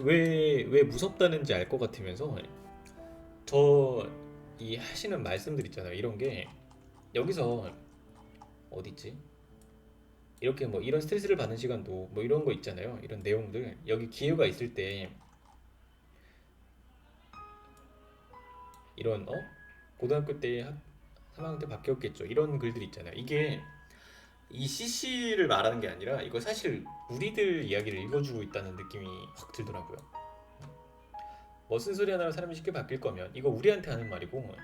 왜 무섭다는지 알 것 같으면서 저 이 하시는 말씀들 있잖아요. 이런 게 여기서 어딨지? 이렇게 뭐 이런 스트레스를 받는 시간도 뭐 이런 거 있잖아요. 이런 내용들 여기 기회가 있을 때 이런 고등학교 때 3학년 때 바뀌었겠죠. 이런 글들 있잖아요. 이게 이 CC를 말하는 게 아니라 이거 사실 우리들 이야기를 읽어주고 있다는 느낌이 확 들더라고요. 뭐 쓴소리 하나로 사람이 쉽게 바뀔 거면 이거 우리한테 하는 말이고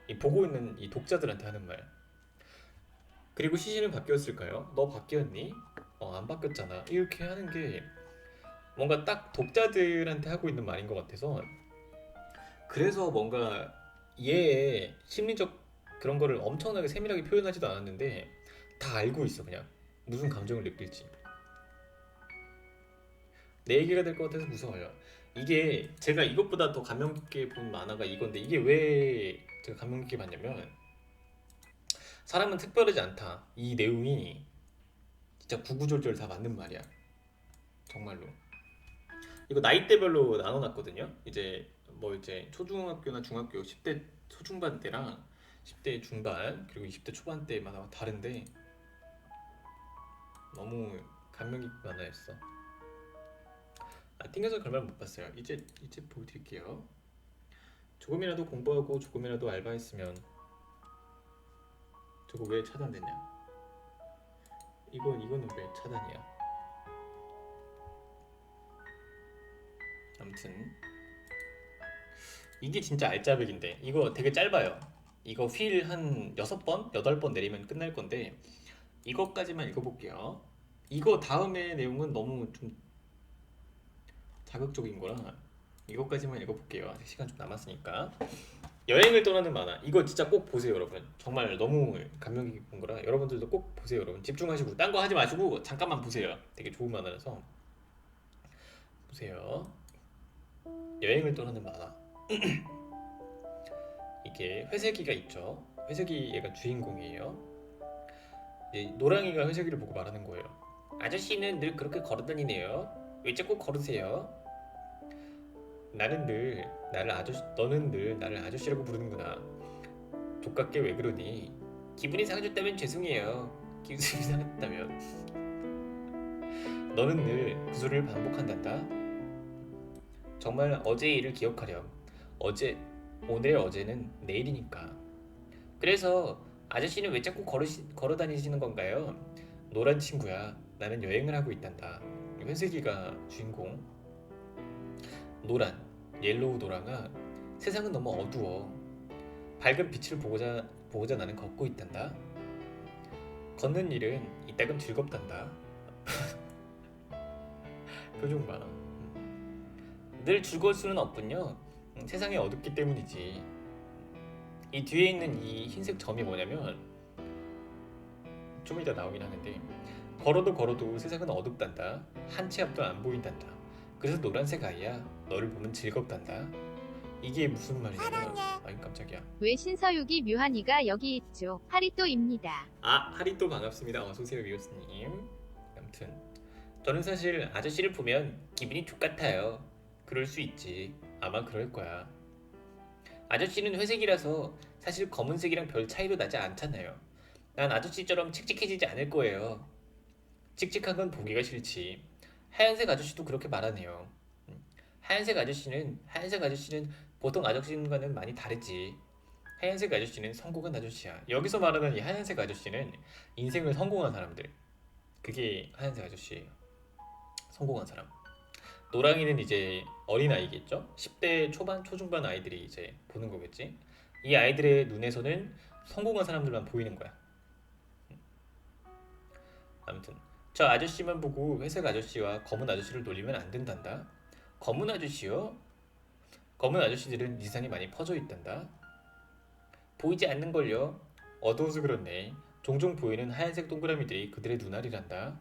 이 보고 있는 이 독자들한테 하는 말. 그리고 CC는 바뀌었을까요? 너 바뀌었니? 안 바뀌었잖아. 이렇게 하는 게 뭔가 딱 독자들한테 하고 있는 말인 것 같아서 그래서 뭔가 얘의 심리적 그런 거를 엄청나게 세밀하게 표현하지도 않았는데 다 알고 있어. 그냥 무슨 감정을 느낄지 내 얘기가 될 것 같아서 무서워요. 이게 제가 이것보다 더 감명 깊게 본 만화가 이건데 이게 왜 제가 감명 깊게 봤냐면 사람은 특별하지 않다. 이 내용이 진짜 구구절절 다 맞는 말이야. 정말로. 이거 나이대별로 나눠놨거든요. 이제 초중학교나 중학교 10대 초중반 때랑 10대 중반 그리고 20대 초반 때마다 다른데 너무 감명 깊은 만화였어. 튕겨서 결말 못 봤어요. 이제 보여드릴게요. 조금이라도 공부하고 조금이라도 알바했으면. 저거 왜 차단됐냐? 이거는 왜 차단이야? 아무튼 이게 진짜 알짜배기인데 이거 되게 짧아요. 이거 휠 한 6번, 8번 내리면 끝날 건데 이것까지만 읽어볼게요. 이거 다음의 내용은 너무 좀 자극적인 거라 이것까지만 읽어볼게요. 아직 시간 좀 남았으니까. 여행을 떠나는 만화 이거 진짜 꼭 보세요 여러분. 정말 너무 감명 깊은 거라 여러분들도 꼭 보세요 여러분. 집중하시고 딴 거 하지 마시고 잠깐만 보세요. 되게 좋은 만화라서 보세요. 여행을 떠나는 만화. 이게 회색이가 있죠. 회색이 얘가 주인공이에요. 노랑이가 회색이를 보고 말하는 거예요. 아저씨는 늘 그렇게 걸어다니네요. 왜 자꾸 걸으세요? 너는 늘 나를 아저씨라고 부르는구나. 족같게 왜 그러니? 기분이 상해졌다면 죄송해요. 기분이 상했다면 너는 늘 그 소리를 반복한단다. 정말 어제의 일을 기억하렴. 오늘의 어제는 내일이니까. 그래서 아저씨는 왜 자꾸 걸어 다니시는 건가요? 노란 친구야. 나는 여행을 하고 있단다. 회색이가 주인공. 노란, 옐로우 노랑아. 세상은 너무 어두워. 밝은 빛을 보고자 나는 걷고 있단다. 걷는 일은 이따금 즐겁단다. 표정 봐. 늘 즐거울 수는 없군요. 세상이 어둡기 때문이지. 이 뒤에 있는 이 흰색 점이 뭐냐면 좀 이따 나오긴 하는데 걸어도 세상은 어둡단다. 한 치 앞도 안 보인단다. 그래서 노란색 아이야. 너를 보면 즐겁단다. 이게 무슨 말이냐면 아이 깜짝이야. 왜 신서유기 묘한이가 여기 있죠? 하리또입니다. 하리또 반갑습니다. 어서오세요 위오스님. 아무튼 저는 사실 아저씨를 보면 기분이 좋같아요. 그럴 수 있지. 아마 그럴 거야. 아저씨는 회색이라서 사실 검은색이랑 별 차이도 나지 않잖아요. 난 아저씨처럼 칙칙해지지 않을 거예요. 칙칙한 건 보기가 싫지. 하얀색 아저씨도 그렇게 말하네요. 하얀색 아저씨는 보통 아저씨과는 많이 다르지. 하얀색 아저씨는 성공한 아저씨야. 여기서 말하는 이 하얀색 아저씨는 인생을 성공한 사람들. 그게 하얀색 아저씨예요. 성공한 사람. 노랑이는 이제 어린아이겠죠? 10대 초반, 초중반 아이들이 이제 보는 거겠지? 이 아이들의 눈에서는 성공한 사람들만 보이는 거야. 아무튼 저 아저씨만 보고 회색 아저씨와 검은 아저씨를 놀리면 안 된단다. 검은 아저씨요? 검은 아저씨들은 이상이 많이 퍼져 있단다. 보이지 않는걸요? 어두워서 그렇네. 종종 보이는 하얀색 동그라미들이 그들의 눈알이란다.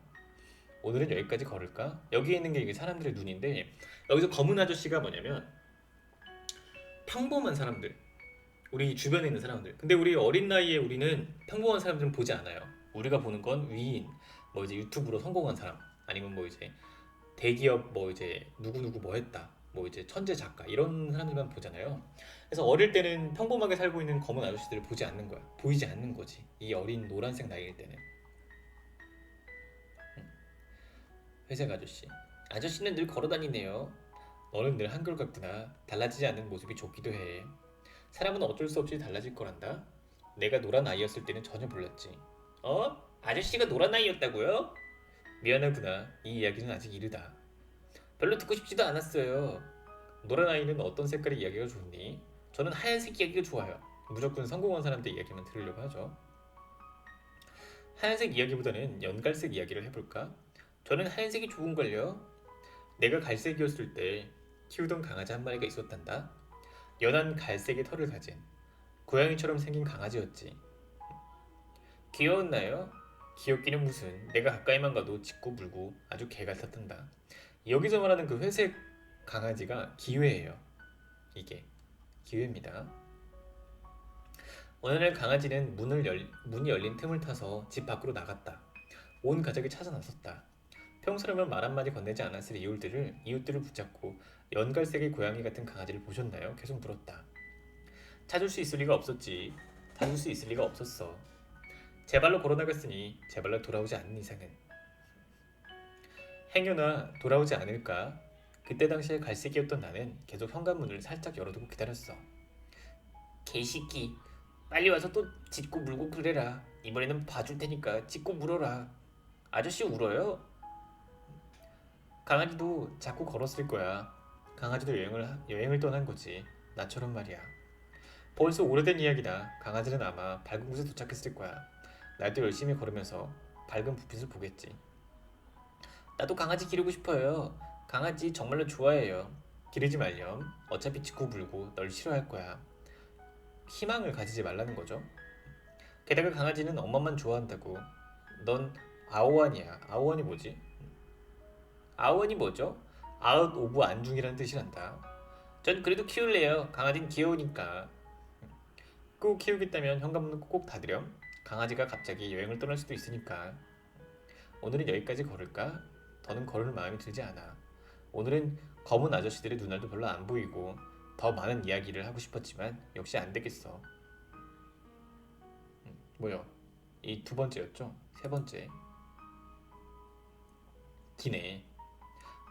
오늘은 여기까지 걸을까? 여기 있는 게 이게 사람들의 눈인데 여기서 검은 아저씨가 뭐냐면 평범한 사람들, 우리 주변에 있는 사람들. 근데 우리 어린 나이에 우리는 평범한 사람들은 보지 않아요. 우리가 보는 건 위인, 뭐 이제 유튜브로 성공한 사람, 아니면 뭐 이제 대기업 뭐 이제 누구누구 뭐 했다, 뭐 이제 천재 작가 이런 사람들만 보잖아요. 그래서 어릴 때는 평범하게 살고 있는 검은 아저씨들을 보지 않는 거야. 보이지 않는 거지. 이 어린 노란색 나이일 때는. 회색 아저씨. 아저씨는 늘 걸어다니네요. 너는 늘 한결같구나. 달라지지 않는 모습이 좋기도 해. 사람은 어쩔 수 없이 달라질 거란다. 내가 노란 아이였을 때는 전혀 몰랐지. 어? 아저씨가 노란 아이였다고요? 미안하구나. 이 이야기는 아직 이르다. 별로 듣고 싶지도 않았어요. 노란 아이는 어떤 색깔의 이야기가 좋니? 저는 하얀색 이야기가 좋아요. 무조건 성공한 사람들 이야기만 들으려고 하죠. 하얀색 이야기보다는 연갈색 이야기를 해볼까? 저는 하얀색이 좋은걸요. 내가 갈색이었을 때 키우던 강아지 한 마리가 있었단다. 연한 갈색의 털을 가진 고양이처럼 생긴 강아지였지. 귀여웠나요? 귀엽기는 무슨, 내가 가까이만 가도 짖고 물고 아주 개 같았단다. 여기서 말하는 그 회색 강아지가 기회예요. 이게 기회입니다. 어느 날 강아지는 문이 열린 틈을 타서 집 밖으로 나갔다. 온 가족이 찾아 나섰다. 평소라면 말 한마디 건네지 않았을 이웃들을 붙잡고 연갈색의 고양이 같은 강아지를 보셨나요? 계속 물었다. 찾을 수 있을 리가 없었지. 찾을 수 있을 리가 없었어. 제 발로 걸어나갔으니 제 발로 돌아오지 않는 이상은. 행여나 돌아오지 않을까? 그때 당시에 갈색이었던 나는 계속 현관문을 살짝 열어두고 기다렸어. 개시끼, 빨리 와서 또 짖고 물고 그래라. 이번에는 봐줄 테니까 짖고 물어라. 아저씨 울어요? 강아지도 자꾸 걸었을 거야. 강아지도 여행을 떠난 거지. 나처럼 말이야. 벌써 오래된 이야기다. 강아지는 아마 밝은 곳에 도착했을 거야. 나도 열심히 걸으면서 밝은 불빛을 보겠지. 나도 강아지 기르고 싶어요. 강아지 정말로 좋아해요. 기르지 말렴. 어차피 짖고 물고 널 싫어할 거야. 희망을 가지지 말라는 거죠. 게다가 강아지는 엄마만 좋아한다고. 넌 아오원이야. 아오원이 뭐지? 아오원이 뭐죠? 아웃 오브 안중이라는 뜻이란다. 전 그래도 키울래요. 강아지는 귀여우니까. 꼭 키우겠다면 현관문을 꼭 닫으렴. 강아지가 갑자기 여행을 떠날 수도 있으니까. 오늘은 여기까지 걸을까? 더는 걸을 마음이 들지 않아. 오늘은 검은 아저씨들의 눈알도 별로 안 보이고 더 많은 이야기를 하고 싶었지만 역시 안 되겠어. 뭐요? 이 두 번째였죠? 세 번째. 기네.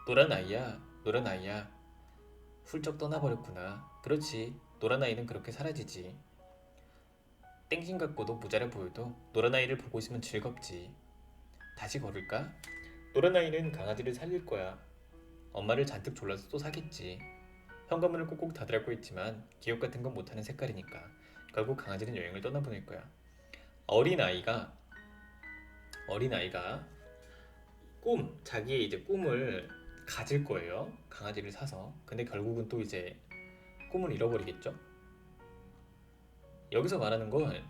노란 아이야, 노란 아이야. 훌쩍 떠나버렸구나. 그렇지. 노란 아이는 그렇게 사라지지. 땡신 같고도 모자라 보여도 노란 아이를 보고 있으면 즐겁지. 다시 걸을까? 노란 아이는 강아지를 살릴 거야. 엄마를 잔뜩 졸라서 또 사겠지. 현관문을 꼭꼭 닫으라고 했지만 기억 같은 건 못하는 색깔이니까 결국 강아지는 여행을 떠나보낼 거야. 어린아이가 자기의 이제 꿈을 가질 거예요. 강아지를 사서. 근데 결국은 또 이제 꿈을 잃어버리겠죠. 여기서 말하는 건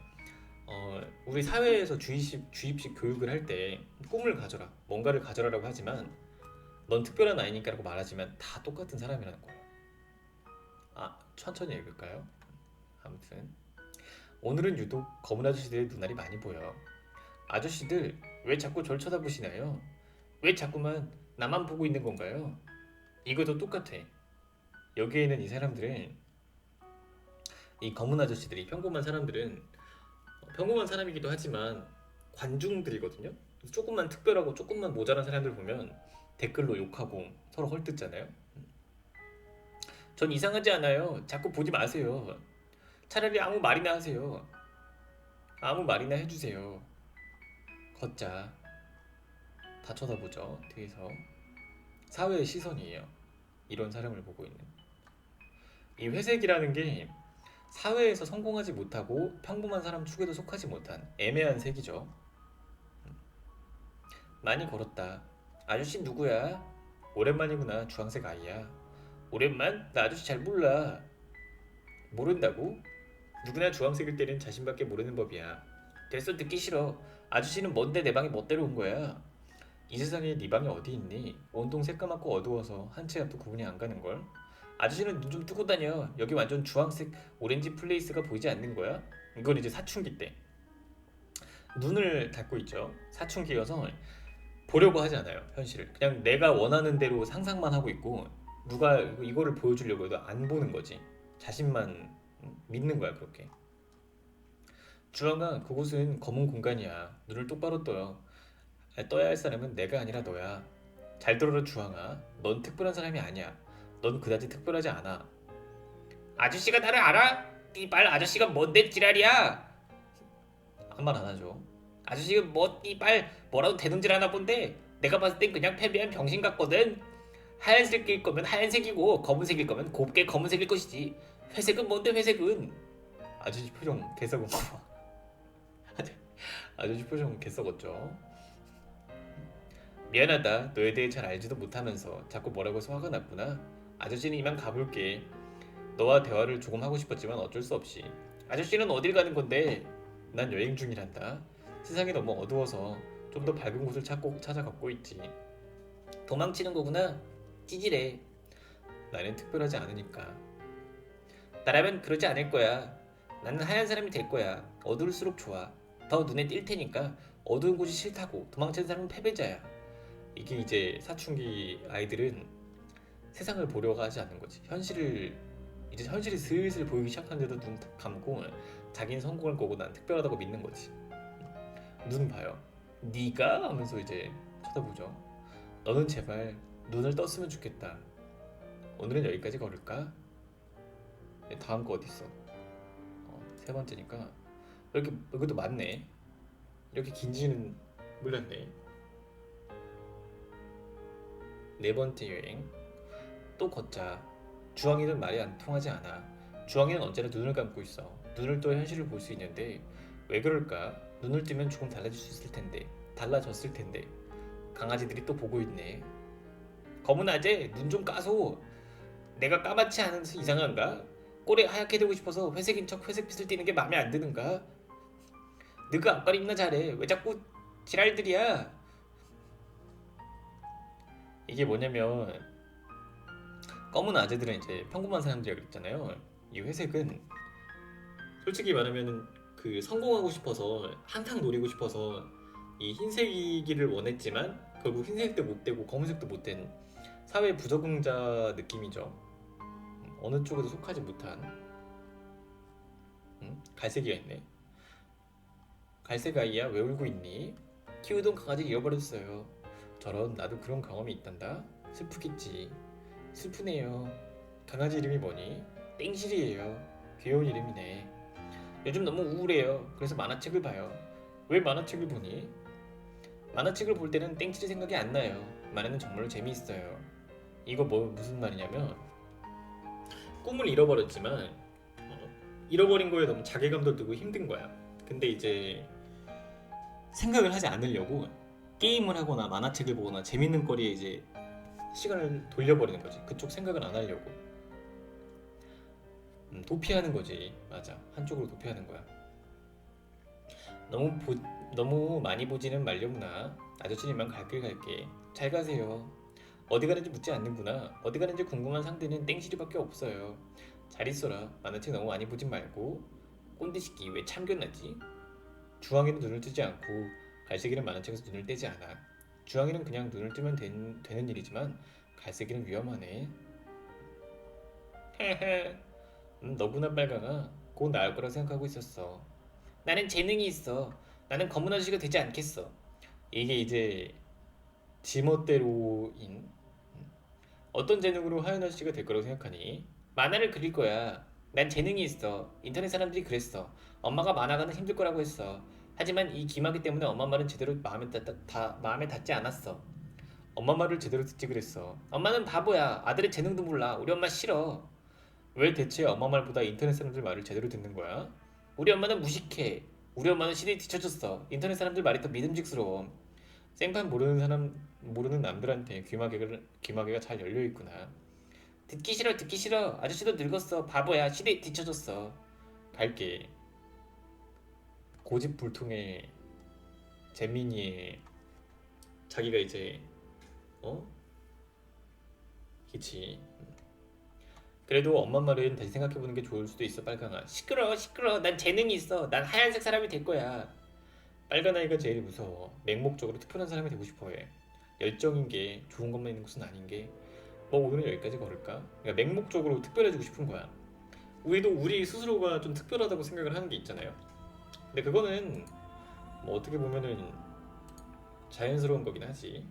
우리 사회에서 주입식 교육을 할 때 꿈을 가져라, 뭔가를 가져라라고 하지만 넌 특별한 아이니까라고 말하지만 다 똑같은 사람이라는 거예요. 천천히 읽을까요? 아무튼 오늘은 유독 검은 아저씨들의 눈알이 많이 보여. 아저씨들 왜 자꾸 절 쳐다보시나요? 왜 자꾸만 나만 보고 있는 건가요? 이것도 똑같아. 여기에 있는 이 사람들은, 이 검은 아저씨들이 평범한 사람들은 평범한 사람이기도 하지만 관중들이거든요. 조금만 특별하고 조금만 모자란 사람들 보면 댓글로 욕하고 서로 헐뜯잖아요. 전 이상하지 않아요. 자꾸 보지 마세요. 차라리 아무 말이나 하세요. 아무 말이나 해주세요. 걷자. 다 쳐다보죠. 뒤에서. 사회의 시선이에요. 이런 사람을 보고 있는. 이 회색이라는 게 사회에서 성공하지 못하고 평범한 사람 축에도 속하지 못한 애매한 색이죠. 많이 걸었다. 아저씨 누구야? 오랜만이구나. 주황색 아이야. 오랜만? 나 아저씨 잘 몰라. 모른다고? 누구나 주황색일 때는 자신밖에 모르는 법이야. 됐어, 듣기 싫어. 아저씨는 뭔데 내 방에 멋대로 온 거야? 이 세상에 네 방이 어디 있니? 온통 새까맣고 어두워서 한 치 앞도 구분이 안 가는걸? 아저씨는 눈 좀 뜨고 다녀. 여기 완전 주황색 오렌지 플레이스가 보이지 않는 거야? 이건 이제 사춘기 때 눈을 닫고 있죠. 사춘기여서 보려고 하지 않아요. 현실을 그냥 내가 원하는 대로 상상만 하고 있고, 누가 이거를 보여주려고 해도 안 보는 거지. 자신만 믿는 거야. 그렇게. 주황아, 그곳은 검은 공간이야. 눈을 똑바로 떠야 할 사람은 내가 아니라 너야. 잘 들어라 주황아, 넌 특별한 사람이 아니야. 넌 그다지 특별하지 않아. 아저씨가 나를 알아? 이발 아저씨가 뭔데 지랄이야? 아무 말 안 하죠. 아저씨가 뭐 이발 뭐라도 되는질 하나 본데, 내가 봤을 땐 그냥 패배한 병신 같거든. 하얀색일 거면 하얀색이고 검은색일 거면 곱게 검은색일 것이지. 회색은 뭔데 회색은. 아저씨 표정 개썩은 거 봐. 아저씨 표정 개썩었죠. 미안하다. 너에 대해 잘 알지도 못하면서 자꾸 뭐라고 해서 화가 났구나. 아저씨는 이만 가볼게. 너와 대화를 조금 하고 싶었지만 어쩔 수 없이. 아저씨는 어딜 가는 건데? 난 여행 중이란다. 세상이 너무 어두워서 좀 더 밝은 곳을 찾아 걷고 있지. 도망치는 거구나. 찌질해. 나는 특별하지 않으니까. 나라면 그러지 않을 거야. 나는 하얀 사람이 될 거야. 어두울수록 좋아. 더 눈에 띌 테니까. 어두운 곳이 싫다고. 도망치는 사람은 패배자야. 이게 이제 사춘기 아이들은 세상을 보려고 하지 않는 거지. 이제 현실이 슬슬 보이기 시작하는데도 눈 감고 자기는 성공할 거고 난 특별하다고 믿는 거지. 눈 봐요. 네가 하면서 이제 쳐다보죠. 너는 제발 눈을 떴으면 좋겠다. 오늘은 여기까지 걸을까? 다음 거 어디 있어? 세 번째니까 이것도 맞네. 이렇게 긴지는 몰랐네. 네 번째 여행. 또 걷자. 주황이는 말이 안 통하지 않아. 주황이는 언제나 눈을 감고 있어. 눈을 떠야 현실을 볼 수 있는데 왜 그럴까? 눈을 뜨면 조금 달라졌을 텐데. 강아지들이 또 보고 있네. 검은 아재, 눈 좀 까소. 내가 까맣지 않아서 이상한가? 꼴에 하얗게 되고 싶어서 회색인 척 회색빛을 띠는 게 마음에 안 드는가? 너가 앞가림나 잘해. 왜 자꾸 지랄들이야? 이게 뭐냐면, 검은 아재들은 이제 평범한 사람들이라고 그랬잖아요. 이 회색은 솔직히 말하면 그 성공하고 싶어서 한탕 노리고 싶어서 이 흰색이기를 원했지만 결국 흰색도 못 되고 검은색도 못 된 사회 부적응자 느낌이죠. 어느 쪽에도 속하지 못한. 갈색이가 있네. 갈색 아이야, 왜 울고 있니? 키우던 강아지 잃어버렸어요. 저런, 나도 그런 경험이 있단다. 슬프겠지. 슬프네요. 강아지 이름이 뭐니? 땡실이에요. 귀여운 이름이네. 요즘 너무 우울해요. 그래서 만화책을 봐요. 왜 만화책을 보니? 만화책을 볼 때는 땡칠이 생각이 안 나요. 만화는 정말로 재미있어요. 이거 무슨 말이냐면, 꿈을 잃어버렸지만 잃어버린 거에 너무 자괴감도 들고 힘든 거야. 근데 이제 생각을 하지 않으려고 게임을 하거나 만화책을 보거나 재밌는 거리에 이제 시간을 돌려버리는 거지. 그쪽 생각을 안 하려고. 도피하는 거지. 맞아. 한쪽으로 도피하는 거야. 너무 많이 보지는 말려구나. 아저씨님만 갈 길 갈게. 잘 가세요. 어디 가는지 묻지 않는구나. 어디 가는지 궁금한 상대는 땡실이밖에 없어요. 잘 있어라. 만화책 너무 많이 보진 말고. 꼰대시끼 왜 참견하지? 주황이는 눈을 뜨지 않고 갈색이는 만화책에서 눈을 떼지 않아. 주황이는 그냥 눈을 뜨면 되는 일이지만 갈색이는 위험하네. 헤헤. 너구나 빨강아. 곧 나을 거라 생각하고 있었어. 나는 재능이 있어. 나는 검은 아저씨가 되지 않겠어. 이게 이제 지멋대로인 어떤 재능으로 하연아 씨가 될 거라고 생각하니? 만화를 그릴 거야. 난 재능이 있어. 인터넷 사람들이 그랬어. 엄마가 만화가는 힘들 거라고 했어. 하지만 이 기마귀 때문에 엄마 말은 제대로 마음에 닿지 않았어. 엄마 말을 제대로 듣지 그랬어. 엄마는 바보야. 아들의 재능도 몰라. 우리 엄마 싫어. 왜 대체 엄마 말보다 인터넷 사람들 말을 제대로 듣는 거야? 우리 엄마는 무식해. 우리 엄마는 시대에 뒤처졌어. 인터넷 사람들 말이 더 믿음직스러워. 생판 모르는 남들한테 귀마개가 잘 열려 있구나. 듣기 싫어, 듣기 싫어. 아저씨도 늙었어. 바보야. 시대에 뒤처졌어. 갈게. 고집불통의 재민이의 자기가 이제 어? 그치. 그래도 엄마 말은 다시 생각해보는 게 좋을 수도 있어. 빨강아. 시끄러, 시끄러. 난 재능이 있어. 난 하얀색 사람이 될 거야. 빨간 아이가 제일 무서워. 맹목적으로 특별한 사람이 되고 싶어해. 열정인 게 좋은 것만 있는 것은 아닌 게. 뭐 오늘은 여기까지 걸을까? 그러니까 맹목적으로 특별해지고 싶은 거야. 우리도 우리 스스로가 좀 특별하다고 생각을 하는 게 있잖아요. 근데 그거는 뭐 어떻게 보면은 자연스러운 거긴 하지.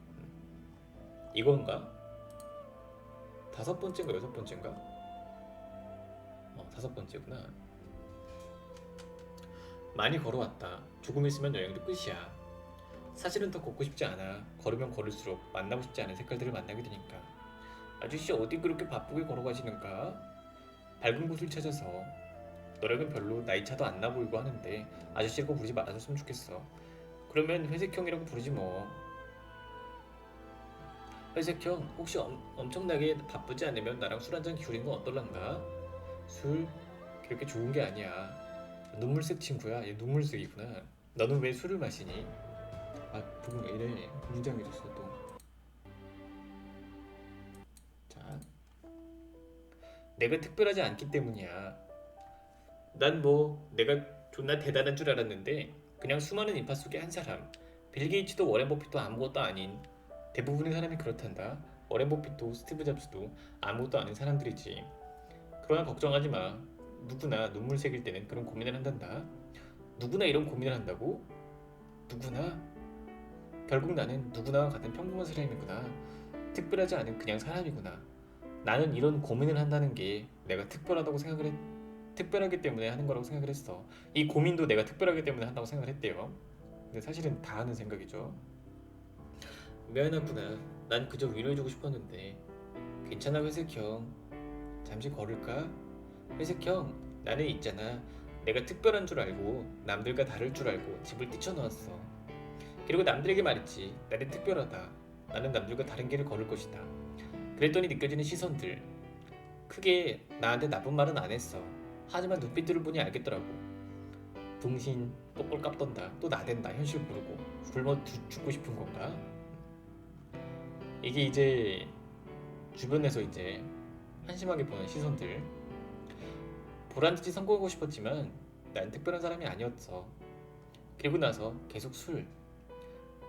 이건가? 다섯 번째인가 여섯 번째인가? 다섯 번째구나. 많이 걸어왔다. 조금 있으면 여행도 끝이야. 사실은 더 걷고 싶지 않아. 걸으면 걸을수록 만나고 싶지 않은 색깔들을 만나게 되니까. 아저씨 어디 그렇게 바쁘게 걸어가시는가? 밝은 곳을 찾아서. 너랑은 별로 나이 차도 안 나 보이고 하는데 아저씨라고 부르지 말아줬으면 좋겠어. 그러면 회색형이라고 부르지 뭐. 회색형 혹시 엄청나게 바쁘지 않으면 나랑 술 한잔 기울이는 건 어떨란가? 술 그렇게 좋은 게 아니야. 눈물색 친구야. 얘 눈물색이구나. 너는 왜 술을 마시니? 아 부금 왜 이래. 긴장해졌어 또. 자, 내가 특별하지 않기 때문이야. 난 뭐 내가 존나 대단한 줄 알았는데 그냥 수많은 인파 속의 한 사람. 빌 게이츠도 워렌 버핏도 아무것도 아닌 대부분의 사람이 그렇단다. 워렌 버핏도 스티브 잡스도 아무것도 아닌 사람들이지. 그러나 걱정하지 마. 누구나 눈물색일 때는 그런 고민을 한단다. 누구나 이런 고민을 한다고? 누구나? 결국 나는 누구나와 같은 평범한 사람이구나. 특별하지 않은 그냥 사람이구나. 나는 이런 고민을 한다는 게 내가 특별하기 때문에 하는 거라고 생각을 했어. 이 고민도 내가 특별하기 때문에 한다고 생각을 했대요. 근데 사실은 다 하는 생각이죠. 미안하구나. 난 그저 위로해주고 싶었는데. 괜찮아 회색형. 잠시 걸을까? 회색형, 나는 있잖아. 내가 특별한 줄 알고 남들과 다를 줄 알고 집을 뛰쳐나왔어. 그리고 남들에게 말했지. 나는 특별하다. 나는 남들과 다른 길을 걸을 것이다. 그랬더니 느껴지는 시선들. 크게 나한테 나쁜 말은 안 했어. 하지만 눈빛들을 보니 알겠더라고. 등신 또 꼴값 떤다. 또 나댄다. 현실 모르고 굶어 죽고 싶은 건가? 이게 이제 주변에서 이제 한심하게 보는 시선들. 보란듯이 성공하고 싶었지만 난 특별한 사람이 아니었어. 그리고 나서 계속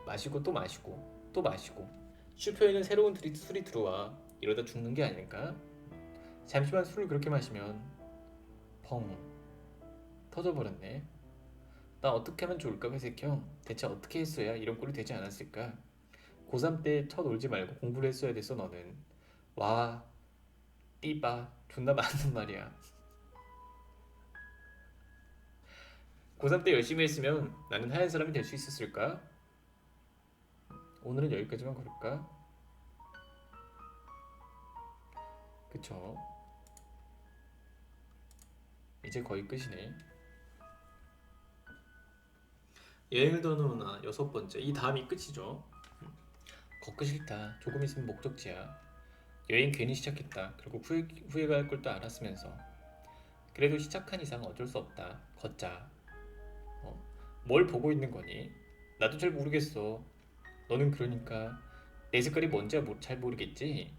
마시고 또 마시고 또 마시고. 슈퍼에는 새로운 술이 들어와. 이러다 죽는 게 아닐까? 잠시만 술을 그렇게 마시면 펑 터져버렸네. 나 어떻게 하면 좋을까 회색형? 대체 어떻게 했어야 이런 꼴이 되지 않았을까? 고3 때 첫 울지 말고 공부를 했어야 됐어 너는. 와 띠바 존나 맞는 말이야. 고3 때 열심히 했으면 나는 하얀 사람이 될 수 있었을까? 오늘은 여기까지만 걸을까? 그쵸? 이제 거의 끝이네. 여행을 떠나오나 여섯 번째. 이 다음이 끝이죠. 걷기 싫다. 조금 있으면 목적지야. 여행 괜히 시작했다. 결국 후회가 할 걸 또 알았으면서. 그래도 시작한 이상 어쩔 수 없다. 걷자. 뭘 보고 있는 거니? 나도 잘 모르겠어. 너는 그러니까 내 색깔이 뭔지 잘 모르겠지?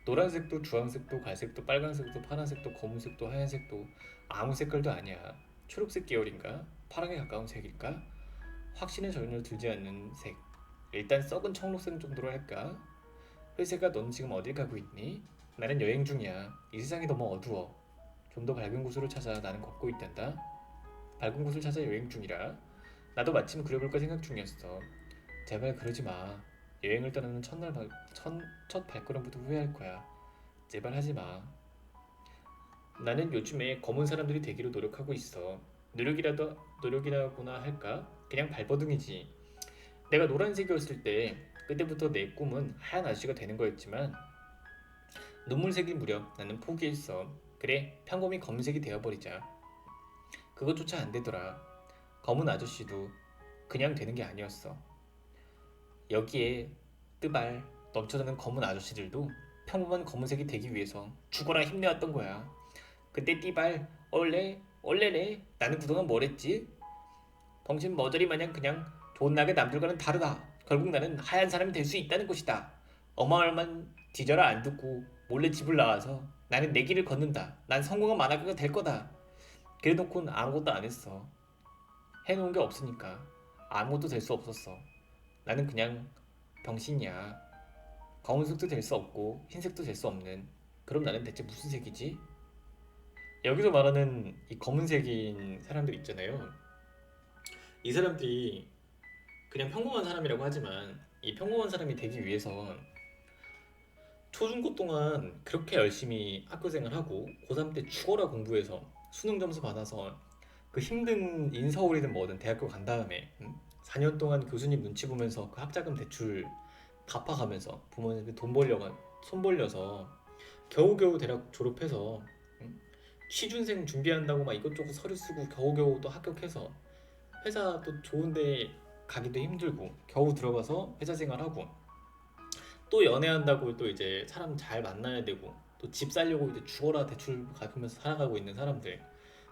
노란색도 주황색도 갈색도 빨간색도 파란색도 검은색도 하얀색도 아무 색깔도 아니야. 초록색 계열인가? 파랑에 가까운 색일까? 확신은 전혀 들지 않는 색. 일단 썩은 청록색 정도로 할까? 회색아 넌 지금 어딜 가고 있니? 나는 여행 중이야. 이 세상이 너무 어두워. 좀 더 밝은 곳으로 찾아. 나는 걷고 있단다. 밝은 곳을 찾아 여행 중이라. 나도 마침 그려볼까 생각 중이었어. 제발 그러지 마. 여행을 떠나는 첫 발걸음부터 후회할 거야. 제발 하지 마. 나는 요즘에 검은 사람들이 되기로 노력하고 있어. 노력이라고나 할까? 그냥 발버둥이지. 내가 노란색이었을 때 그때부터 내 꿈은 하얀 아저씨가 되는 거였지만 눈물색일 무렵 나는 포기했어. 그래, 평범히 검은색이 되어버리자. 그것조차 안 되더라. 검은 아저씨도 그냥 되는 게 아니었어. 여기에 뜨발 넘쳐나는 검은 아저씨들도 평범한 검은색이 되기 위해서 죽어라 힘내왔던 거야. 그때 띠발 얼레래 나는 그동안 뭘 했지? 덩신 머저리 마냥 그냥 존나게 남들과는 다르다. 결국 나는 하얀 사람이 될 수 있다는 것이다. 엄마 말만 뒤져라 안 듣고 몰래 집을 나와서 나는 내 길을 걷는다. 난 성공한 만화가가 될 거다. 그래놓고는 아무것도 안 했어. 해놓은 게 없으니까 아무것도 될 수 없었어. 나는 그냥 병신이야. 검은색도 될 수 없고 흰색도 될 수 없는. 그럼 나는 대체 무슨 색이지? 여기서 말하는 이 검은색인 사람들 있잖아요. 이 사람들이 그냥 평범한 사람이라고 하지만 이 평범한 사람이 되기 위해서 초중고 동안 그렇게 열심히 학교생활 하고 고3 때 죽어라 공부해서 수능 점수 받아서 그 힘든 인서울이든 뭐든 대학교 간 다음에 4년 동안 교수님 눈치 보면서 그 학자금 대출 갚아가면서 부모님한테 손 벌려서 겨우겨우 대학 졸업해서 취준생 준비한다고 막 이것저것 서류 쓰고 겨우겨우 또 합격해서 회사 또 좋은데 가기도 힘들고 겨우 들어가서 회사 생활하고 또 연애한다고 또 이제 사람 잘 만나야 되고 또 집 살려고 이제 죽어라 대출 갚으면서 살아가고 있는 사람들,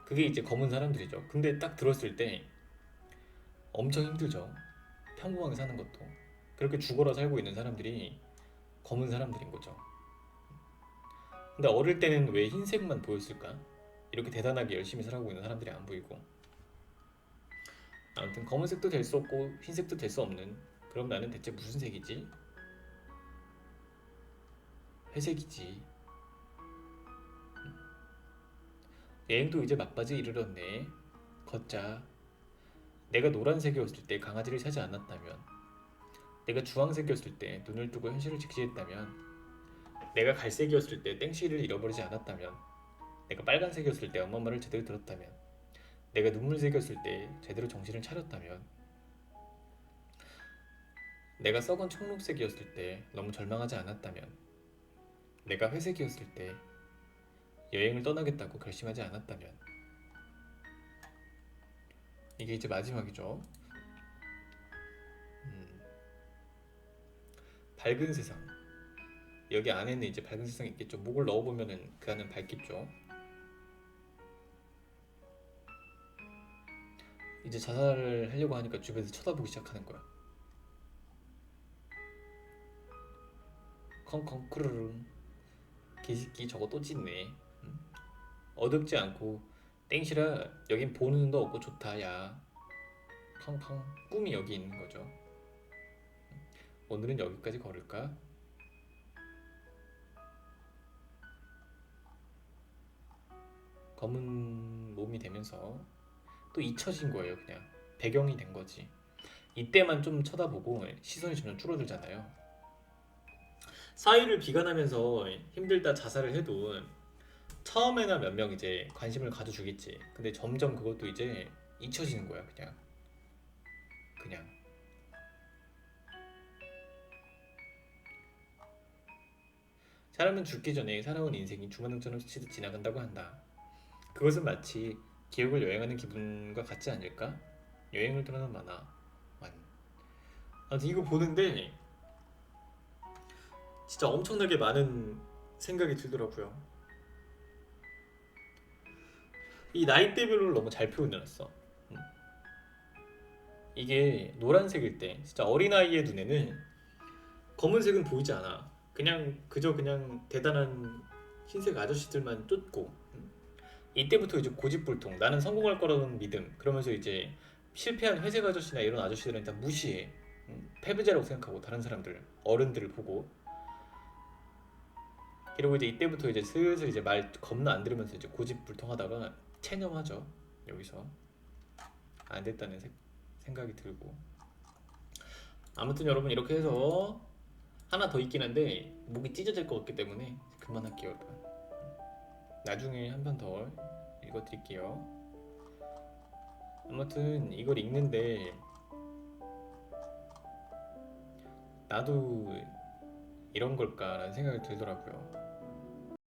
그게 이제 검은 사람들이죠. 근데 딱 들었을 때 엄청 힘들죠. 평범하게 사는 것도. 그렇게 죽어라 살고 있는 사람들이 검은 사람들인 거죠. 근데 어릴 때는 왜 흰색만 보였을까? 이렇게 대단하게 열심히 살아가고 있는 사람들이 안 보이고. 아무튼 검은색도 될 수 없고 흰색도 될 수 없는, 그럼 나는 대체 무슨 색이지? 회색이지. 여행도 이제 막바지에 이르렀네. 걷자. 내가 노란색이었을 때 강아지를 사지 않았다면, 내가 주황색이었을 때 눈을 뜨고 현실을 직시했다면, 내가 갈색이었을 때 땡씨를 잃어버리지 않았다면, 내가 빨간색이었을 때 엄마 말을 제대로 들었다면, 내가 눈물색이었을 때 제대로 정신을 차렸다면, 내가 썩은 청록색이었을 때 너무 절망하지 않았다면, 내가 회색이었을 때 여행을 떠나겠다고 결심하지 않았다면. 이게 이제 마지막이죠. 밝은 세상. 여기 안에는 이제 밝은 세상이 있겠죠. 목을 넣어보면은 그 안은 밝겠죠. 이제 자살을 하려고 하니까 주변에서 쳐다보기 시작하는 거야. 컹컹 크르릉. 개새끼 저거 또 짖네. 어둡지 않고 땡시라 여긴 보는 눈도 없고 좋다 야. 컹컹. 꿈이 여기 있는 거죠. 오늘은 여기까지 걸을까? 검은 몸이 되면서 또 잊혀진 거예요. 그냥 배경이 된 거지. 이때만 좀 쳐다보고 시선이 점점 줄어들잖아요. 사위를 비관하면서 힘들다 자살을 해도 처음에나 몇 명 이제 관심을 가져주겠지. 근데 점점 그것도 이제 잊혀지는 거야. 그냥 사람은 죽기 전에 살아온 인생이 주마등처럼 스치듯 지나간다고 한다. 그것은 마치 기억을 여행하는 기분과 같지 않을까? 여행을 떠나는 만화. 아무튼 이거 보는데 진짜 엄청나게 많은 생각이 들더라고요. 이 나이대별로 너무 잘 표현해놨어. 이게 노란색일 때 진짜 어린아이의 눈에는 검은색은 보이지 않아. 그냥 대단한 흰색 아저씨들만 쫓고, 이때부터 이제 고집불통, 나는 성공할 거라는 믿음, 그러면서 이제 실패한 회색 아저씨나 이런 아저씨들은 다 무시해. 패배자라고 생각하고 다른 사람들, 어른들을 보고. 그리고 이제 이때부터 이제 슬슬 이제 말 겁나 안 들으면서 이제 고집불통하다가 체념하죠. 여기서 안 됐다는 생각이 들고. 아무튼 여러분 이렇게 해서 하나 더 있긴 한데 목이 찢어질 것 같기 때문에 그만할게요 여러분. 나중에 한 편 더 읽어드릴게요. 아무튼 이걸 읽는데 나도 이런 걸까라는 생각이 들더라고요.